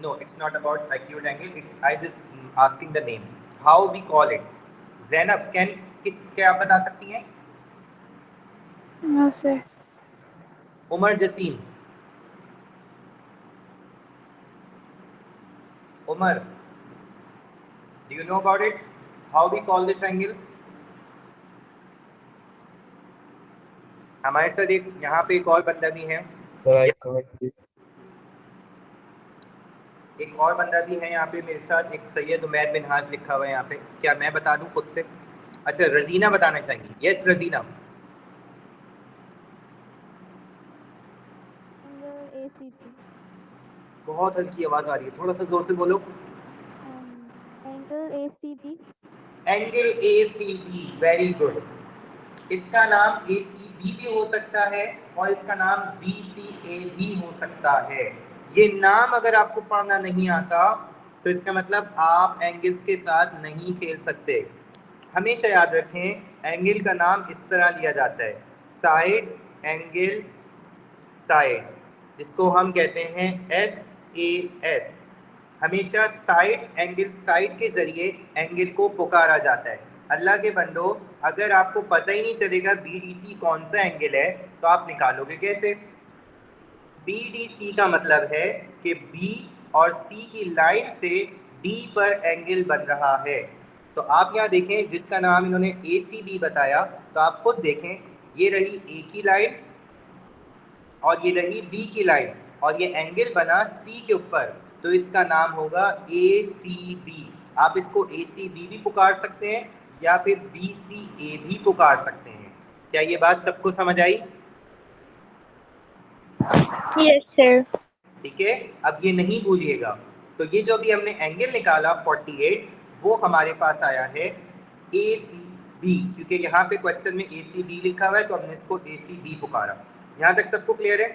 No, it's not about acute angle. It's I just asking the name. How we call it? Zainab, क्या आप बता सकती हैं? No, sir. Umar Jasim, Umar, do you know about it? How we call this angle? हमारे साथ एक यहाँ पे एक और बंदा भी है, एक और बंदा भी है यहाँ पे मेरे साथ, एक सैयद उमैर बिन हाज लिखा हुआ है यहाँ पे। क्या मैं बता दूँ खुद से? अच्छा, रजीना बताना चाहेंगी? यस रजीना। बहुत हल्की आवाज आ रही है, थोड़ा सा जोर से बोलो। Angle ACB। Angle ACB, very good. इसका नाम ACB भी हो सकता है और इसका नाम BCA भी हो सकता है। ये नाम अगर आपको पढ़ना नहीं आता तो इसका मतलब आप एंगल्स के साथ नहीं खेल सकते। हमेशा याद रखें एंगल का नाम इस तरह लिया जाता है, साइड एंगल साइड, जिसको हम कहते हैं SAS। हमेशा साइड एंगल साइड के जरिए एंगल को पुकारा जाता है। अल्लाह के बंदो, अगर आपको पता ही नहीं चलेगा BDC कौन सा एंगल है तो आप निकालोगे कैसे? BDC का मतलब है कि B और C की लाइन से D पर एंगल बन रहा है। तो आप यहाँ देखें, जिसका नाम इन्होंने ACB बताया, तो आप खुद देखें, ये रही A की लाइन और ये रही B की लाइन और ये एंगल बना C के ऊपर, तो इसका नाम होगा ACB। आप इसको ACB भी पुकार सकते हैं या फिर BCA भी पुकार सकते हैं। क्या ये बात सबको समझ आई? Yes, sir. ठीक है, अब ये नहीं भूलिएगा। तो ये जो भी हमने एंगल निकाला 48, वो हमारे पास आया है ACB, क्योंकि यहाँ पे क्वेश्चन में ACB लिखा हुआ है तो हमने इसको ACB पुकारा। यहाँ तक सबको क्लियर है?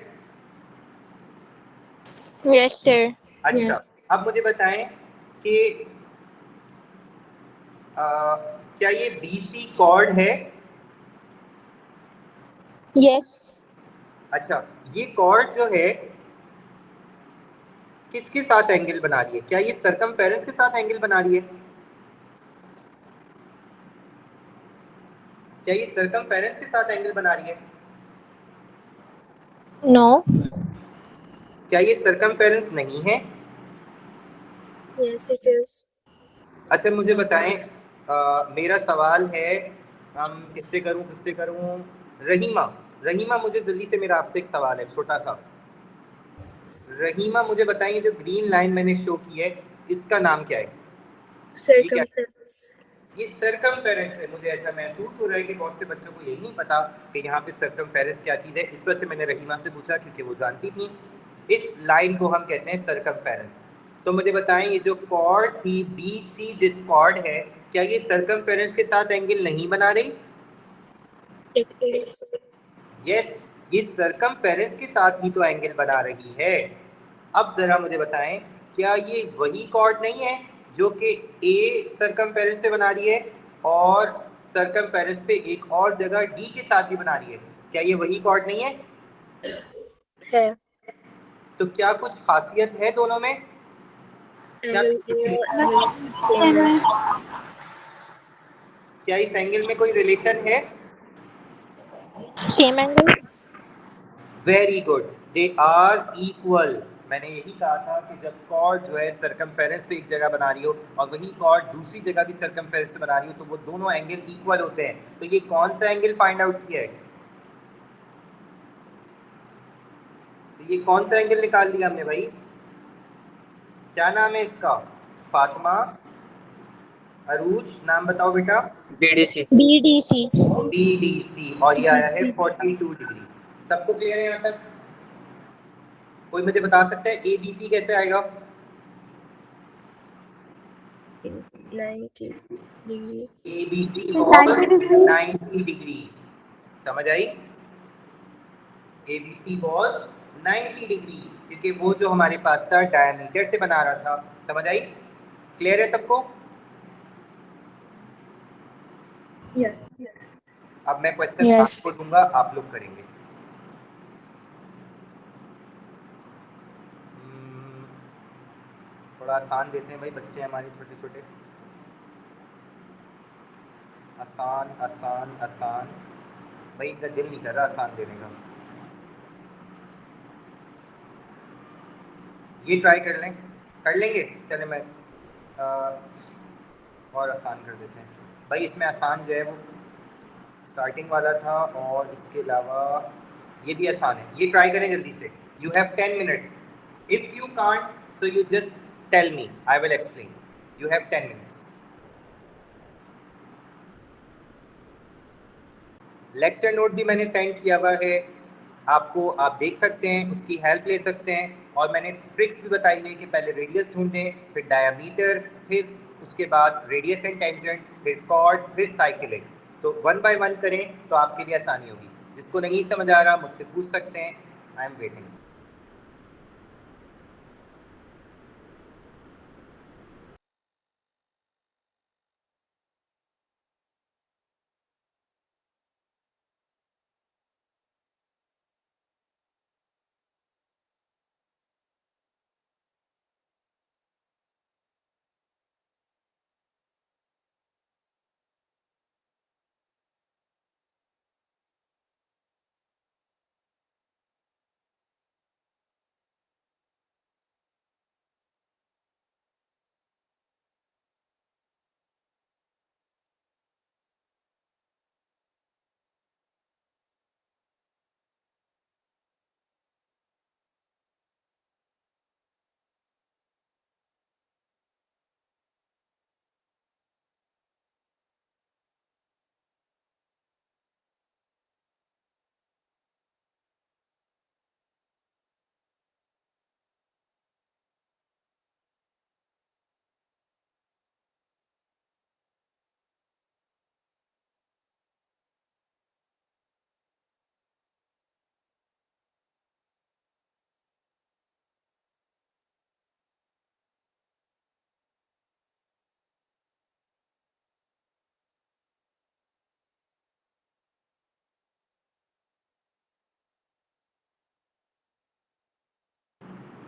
Yes, sir. अच्छा, Yes. अब मुझे बताएं कि क्या ये BC कॉर्ड है? Yes. अच्छा, ये कॉर्ड जो है किसके साथ एंगल बना रही है? क्या ये सर्कमफेरेंस के साथ एंगल बना रही है? क्या ये सर्कमफेरेंस के साथ एंगल बना रही है? No. क्या ये सर्कमफेरेंस नहीं है? Yes, it is. अच्छा मुझे बताएं, मेरा सवाल है, किससे करूं? रहीमा मुझे जल्दी से, मेरा आपसे एक सवाल है छोटा सा। रहीमा मुझे बताइए, जो ग्रीन लाइन मैंने शो की है इसका नाम क्या है? Circumference. ये सर्कमफेरेंस है। मुझे ऐसा महसूस हो रहा है कि बहुत से बच्चों को यही नहीं पता कि यहाँ पे सर्कमफेरेंस क्या चीज़ है। इस वजह से मैंने रहीमा से पूछा, क्योंकि वो जानती थी। इस लाइन को हम कहते हैं सर्कमफेरेंस। तो मुझे बताएं, ये जो कॉर्ड थी BC, जिस कॉर्ड है, क्या ये सर्कमफेरेंस के साथ एंगल नहीं बना रही? It is. यस, ये सर्कमफेरेंस के साथ ही तो एंगल बना रही है। अब जरा मुझे बताएं, क्या ये वही कॉर्ड नहीं है जो कि A सर्कमफेरेंस पे बना रही है और सर्कमफेरेंस पे एक और जगह D के साथ भी बना रही है? क्या ये वही कॉर्ड नहीं है? है। तो क्या कुछ खासियत है दोनों में? क्या Angle A और angle B. क्या इस एंगल में कोई रिलेशन है? Same angle. Very good, they are equal. मैंने यही कहा था कि जब कॉर्ड जो है सर्कमफेरेंस पे एक जगह बना रही हो और वही कॉर्ड दूसरी जगह भी सर्कमफेरेंस पे बना रही हो, तो वो दोनों एंगल इक्वल होते हैं। तो ये कौन सा एंगल फाइंड आउट किया है? तो ये कौन सा एंगल निकाल लिया हमने भाई? क्या नाम है इसका? फातिमा, अरूज, नाम बताओ बेटा। BDC. BDC. BDC, और ये आया है 42 डिग्री। सबको क्लियर है यहाँ तक? कोई मुझे बता सकता है ABC कैसे आएगा? 90 degrees. ABC was 90 degree. समझ आई? ABC was 90 डिग्री, क्योंकि वो जो हमारे पास था डायमीटर से बना रहा था। समझ आई? क्लियर है सबको? Yes. अब मैं क्वेश्चन Yes. आपको दूंगा, आप लोग करेंगे। थोड़ा आसान देते हैं भाई, बच्चे हमारे छोटे छोटे। आसान आसान आसान, भाई इनका दिल नहीं कर रहा आसान देने का। ये ट्राई कर लें, कर लेंगे। चले मैं और आसान कर देते हैं भाई। इसमें आसान जो है वो स्टार्टिंग वाला था, और इसके अलावा ये भी आसान है। ये ट्राई करें जल्दी से। You have 10 minutes. If you can't so you just tell me, I will explain. You have 10 minutes. Lecture note भी मैंने सेंड किया हुआ है आपको, आप देख सकते हैं, उसकी हेल्प ले सकते हैं। और मैंने ट्रिक्स भी बताई हुई कि पहले रेडियस ढूंढें, फिर डायमीटर, फिर उसके बाद रेडियस एंड टेंजेंट, फिर कॉर्ड, फिर साइक्लिक। तो 1 बाय 1 करें तो आपके लिए आसानी होगी। जिसको नहीं समझ आ रहा मुझसे पूछ सकते हैं। I am waiting.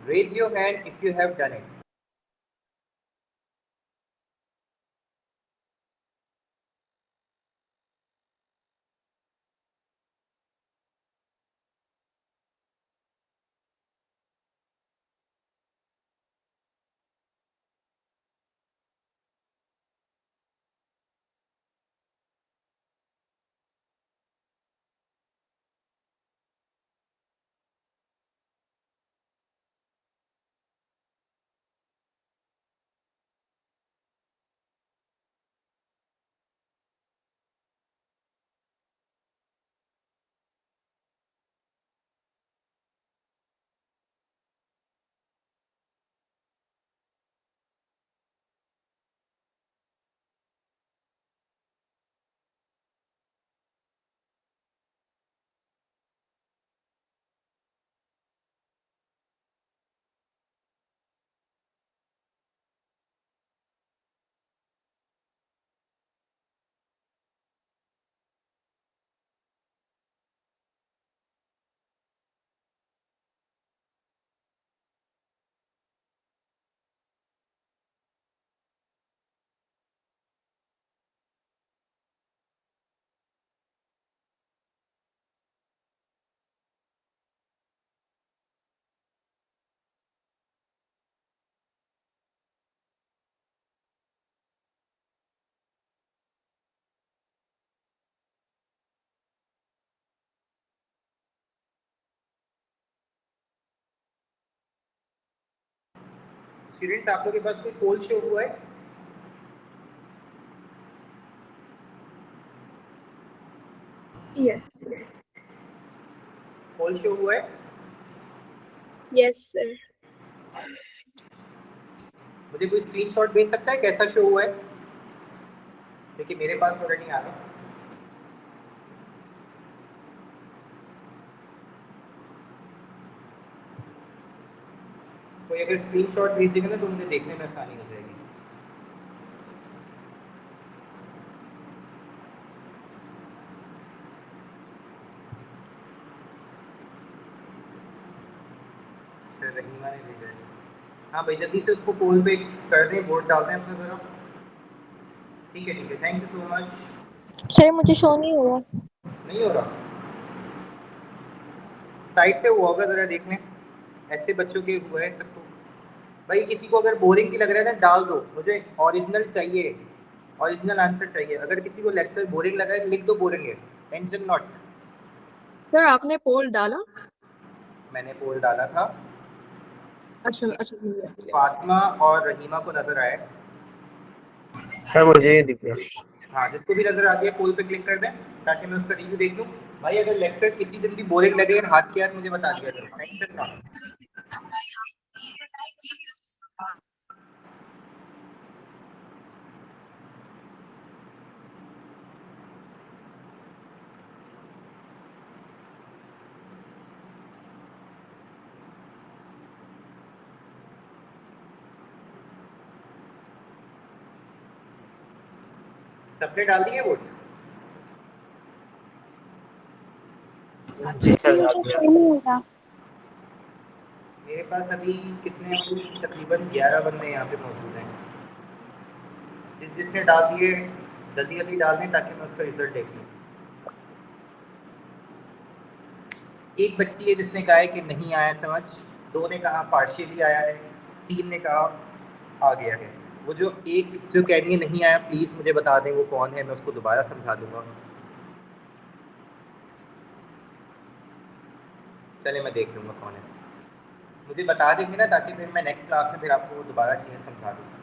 Raise your hand if you have done it. Students, आप लोगों के पास कोई पोल शो हुआ है? Yes. पोल शो हुआ है? Yes, sir. मुझे कोई स्क्रीनशॉट भेज सकता है कैसा शो हुआ है? देखिए मेरे पास तो नहीं आ रहा। कोई अगर स्क्रीनशॉट भेज देगा ना तो मुझे देखने में आसानी हो जाएगी। रहीमा ने भेजा है। हाँ भाई जल्दी से उसको पोल पे कर दें, वोट डाल दें अपना जरा। ठीक है, thank you so much. Sir मुझे शो नहीं हुआ। नहीं हो रहा? साइड पे हुआ होगा, जरा देख लें। ऐसे बच्चों के हुआ है सबको। भाई किसी को अगर बोरिंग भी लग रहा है ना डाल दो, मुझे ओरिजिनल चाहिए, ओरिजिनल आंसर चाहिए। अगर किसी को लेक्चर बोरिंग लगा है लिख दो बोरिंग है, टेंशन नॉट। सर आपने पोल डाला? मैंने पोल डाला था। अच्छा। फातिमा और रहीमा को नजर आया। सर मुझे ये दिख गया। हाँ, जिसको भी नजर आ गया पोल पे क्लिक कर दें ताकि मैं उसका रिव्यू देख लूँ। भाई अगर लेक्चर किसी दिन भी बोरिंग लगे हाथ के हाथ मुझे बता दिया करो, टेंशन नॉट। सबने डाल दिए वोट? जी सर डाल दिया। नहीं होगा। मेरे पास अभी कितने तकरीबन 11 बंदे यहाँ पे मौजूद हैं। जिसने डाल दिए जल्दी जल्दी डाल दें ताकि मैं उसका रिजल्ट देख लूँ। एक बच्ची है जिसने कहा है कि नहीं आया समझ, 2 ने कहा पार्शियली आया है, 3 ने कहा आ गया है। वो जो कह रही है नहीं आया प्लीज़ मुझे बता दें वो कौन है, मैं उसको दोबारा समझा दूंगा। चले मैं देख लूँगा कौन है, मुझे बता देंगे ना ताकि फिर मैं नेक्स्ट क्लास में फिर आपको दोबारा चीज़ें समझा दूँगा।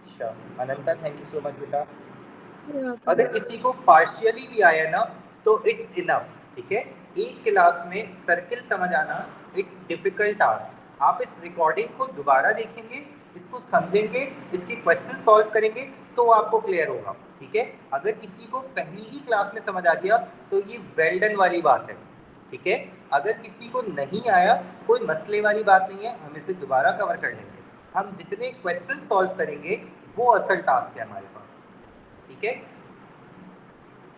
अच्छा अनंता, थैंक यू सो मच बेटा। अगर किसी को पार्शियली भी आया ना तो इट्स इनफ, ठीक है। एक क्लास में सर्किल समझ आना इट्स डिफिकल्ट टास्क। आप इस रिकॉर्डिंग को दोबारा देखेंगे, इसको समझेंगे, इसके क्वेश्चन सॉल्व करेंगे तो आपको क्लियर होगा, ठीक है। अगर किसी को पहली ही क्लास में समझ आ गया तो ये वेल डन वाली बात है, ठीक है। अगर किसी को नहीं आया कोई मसले वाली बात नहीं है, हम इसे दोबारा कवर कर लेंगे। हम जितने क्वेश्चन सॉल्व करेंगे वो असल टास्क है हमारे पास, ठीक है।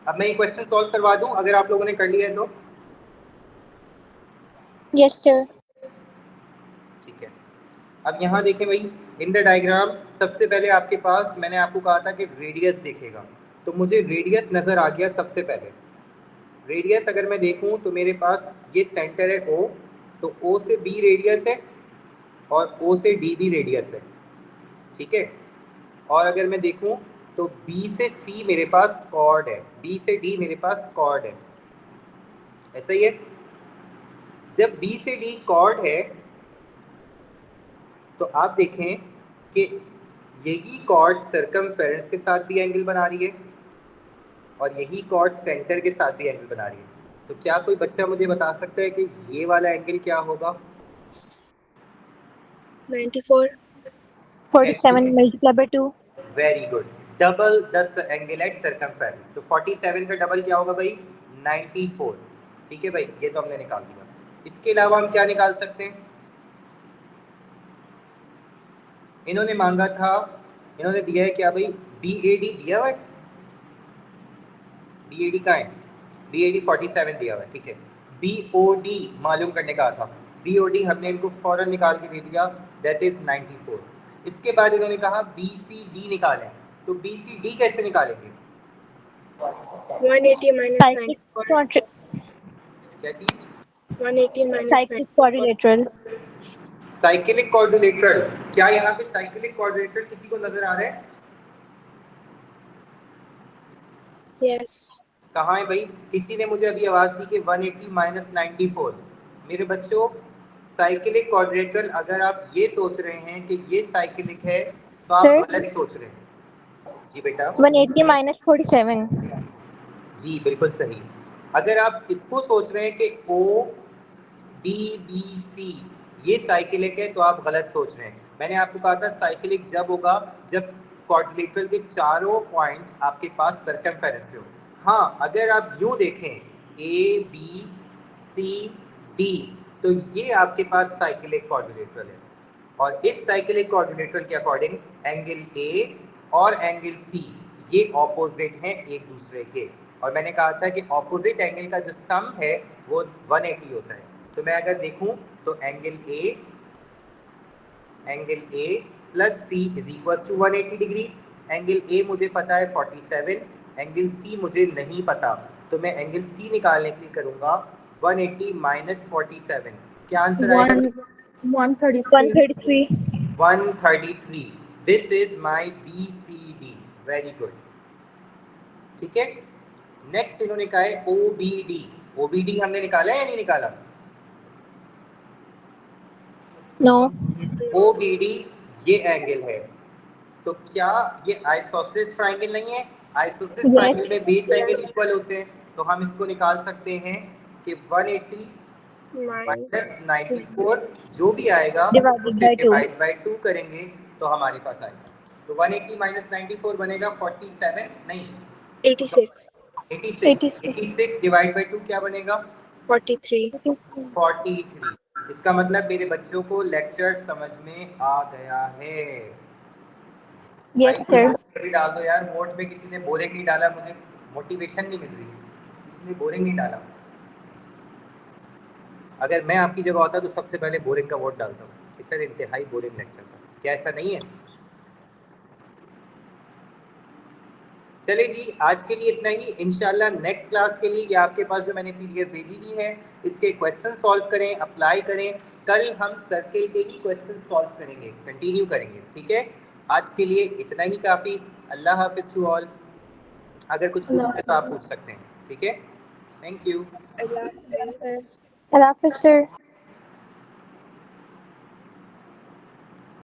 अब मैं ये क्वेश्चन सॉल्व करवा दूं अगर आप लोगों ने कर लिया है तो। Yes sir. ठीक है, अब यहाँ देखें भाई, इन द डायग्राम सबसे पहले आपके पास मैंने आपको कहा था कि रेडियस देखेगा, तो मुझे रेडियस नज़र आ गया सबसे पहले। रेडियस अगर मैं देखूं तो मेरे पास ये सेंटर है O, तो O से B रेडियस है और O से D भी रेडियस है, ठीक है। और अगर मैं देखूं तो B से C मेरे पास कॉर्ड है, B से D मेरे पास कॉर्ड है, ऐसा ही है। जब B से D कॉर्ड है तो आप देखें कि यही कॉर्ड सर्कमफेरेंस के साथ भी एंगल बना रही है और यही कॉर्ड सेंटर के साथ भी एंगल बना रही है। तो क्या कोई बच्चा मुझे बता सकता है कि ये वाला एंगल क्या होगा? 94. 47 multiplied by 2. Very good, double the angle at circumference. तो 47 का डबल क्या होगा भाई? 94, ठीक है भाई, ये तो हमने निकाल दिया। इसके अलावा हम क्या निकाल सकते हैं? इन्होंने मांगा था, इन्होंने दिया है क्या भाई? BAD दिया हुआ है, BAD का है, BAD 47 दिया हुआ है, ठीक है। BOD मालूम करने का था, BOD हमने इनको फौरन निकाल के दे दिया, दैट इज 94। इसके बाद इन्होंने कहा BCD निकालें, तो BCD कैसे निकालेंगे? 180 minus Cyclic 94. क्या चीज? 180 minus cyclic 94. quadrilateral. Cyclic quadrilateral. क्या यहाँ पे साइक्लिक क्वाड्रिलेटरल किसी को नजर आ रहा है? Yes. कहाँ है भाई? किसी ने मुझे अभी आवाज दी कि 180 माइनस 94। मेरे बच्चों, साइक्लिक क्वाड्रिलेटरल अगर आप ये सोच रहे हैं कि ये साइक्लिक है तो आप Sir? गलत सोच रहे हैं। जी बेटा। 180 minus 47. जी बिल्कुल सही। अगर आप इसको सोच रहे हैं कि ODBC ये साइक्लिक है तो आप गलत सोच रहे हैं। मैंने आपको कहा था साइक्लिक जब होगा जब क्वाड्रिलेटरल के चारों पॉइंट्स आपके पास सर्कमफेरेंस पे हो। हाँ, अगर आप यूँ देखें ABCD तो ये आपके पास साइक्लिक क्वाड्रिलेटरल है और इस साइक्लिक क्वाड्रिलेटरल के अकॉर्डिंग एंगल A और एंगल C ये ऑपोजिट हैं एक दूसरे के, और मैंने कहा था कि ऑपोजिट एंगल का जो सम है वो 180 होता है। तो मैं अगर देखूं तो angle A plus C is equal to 180 degree. Angle A मुझे पता है 47, एंगल C मुझे नहीं पता, तो मैं एंगल C निकालने के लिए करूंगा 180 माइनस 47। क्या आंसर आएगा? 133. 133। This is my BCD। Very good, ठीक है। नेक्स्ट इन्होंने कहा है OBD हमने निकाला है या नहीं निकाला? No. OBD ये एंगल है, तो क्या ये आइसोसेलेस ट्रायंगल नहीं है? Isosceles Yes. ट्रायंगल में बेस एंगल इक्वल होते हैं, तो हम इसको निकाल सकते हैं कि 180 माइनस 94 जो भी आएगा Divided उसे by 2. डिवाइड बाय 2 करेंगे तो हमारे पास आएगा। तो 180 माइनस 94 बनेगा 47 नहीं 86. 86 डिवाइड बाय 2 क्या बनेगा? 43. 43। इसका मतलब मेरे बच्चों को लेक्चर समझ में आ गया है। Yes, sir. भी डाल दो यार, वोट में किसी ने बोरिंग नहीं डाला, मुझे मोटिवेशन नहीं मिल रही, किसी ने बोरिंग नहीं डाला। अगर मैं आपकी जगह होता तो सबसे पहले बोरिंग का वोट डालता हूँ कि सर इंतहाई बोरिंग लेक्चर था। क्या ऐसा नहीं है? चले जी, आज के लिए इतना ही। इंशाल्लाह नेक्स्ट क्लास के लिए ये आपके पास जो मैंने PDF भेजी भी है इसके क्वेश्चन सॉल्व करें, अप्लाई करें। कल हम सर्किल के ही क्वेश्चन सॉल्व करेंगे, कंटिन्यू करेंगे, ठीक है। आज के लिए इतना ही काफ़ी। अल्लाह हाफिज़ टू ऑल। अगर कुछ पूछना है तो आप पूछ सकते हैं, ठीक है। Thank you. Allah. Allah, sir.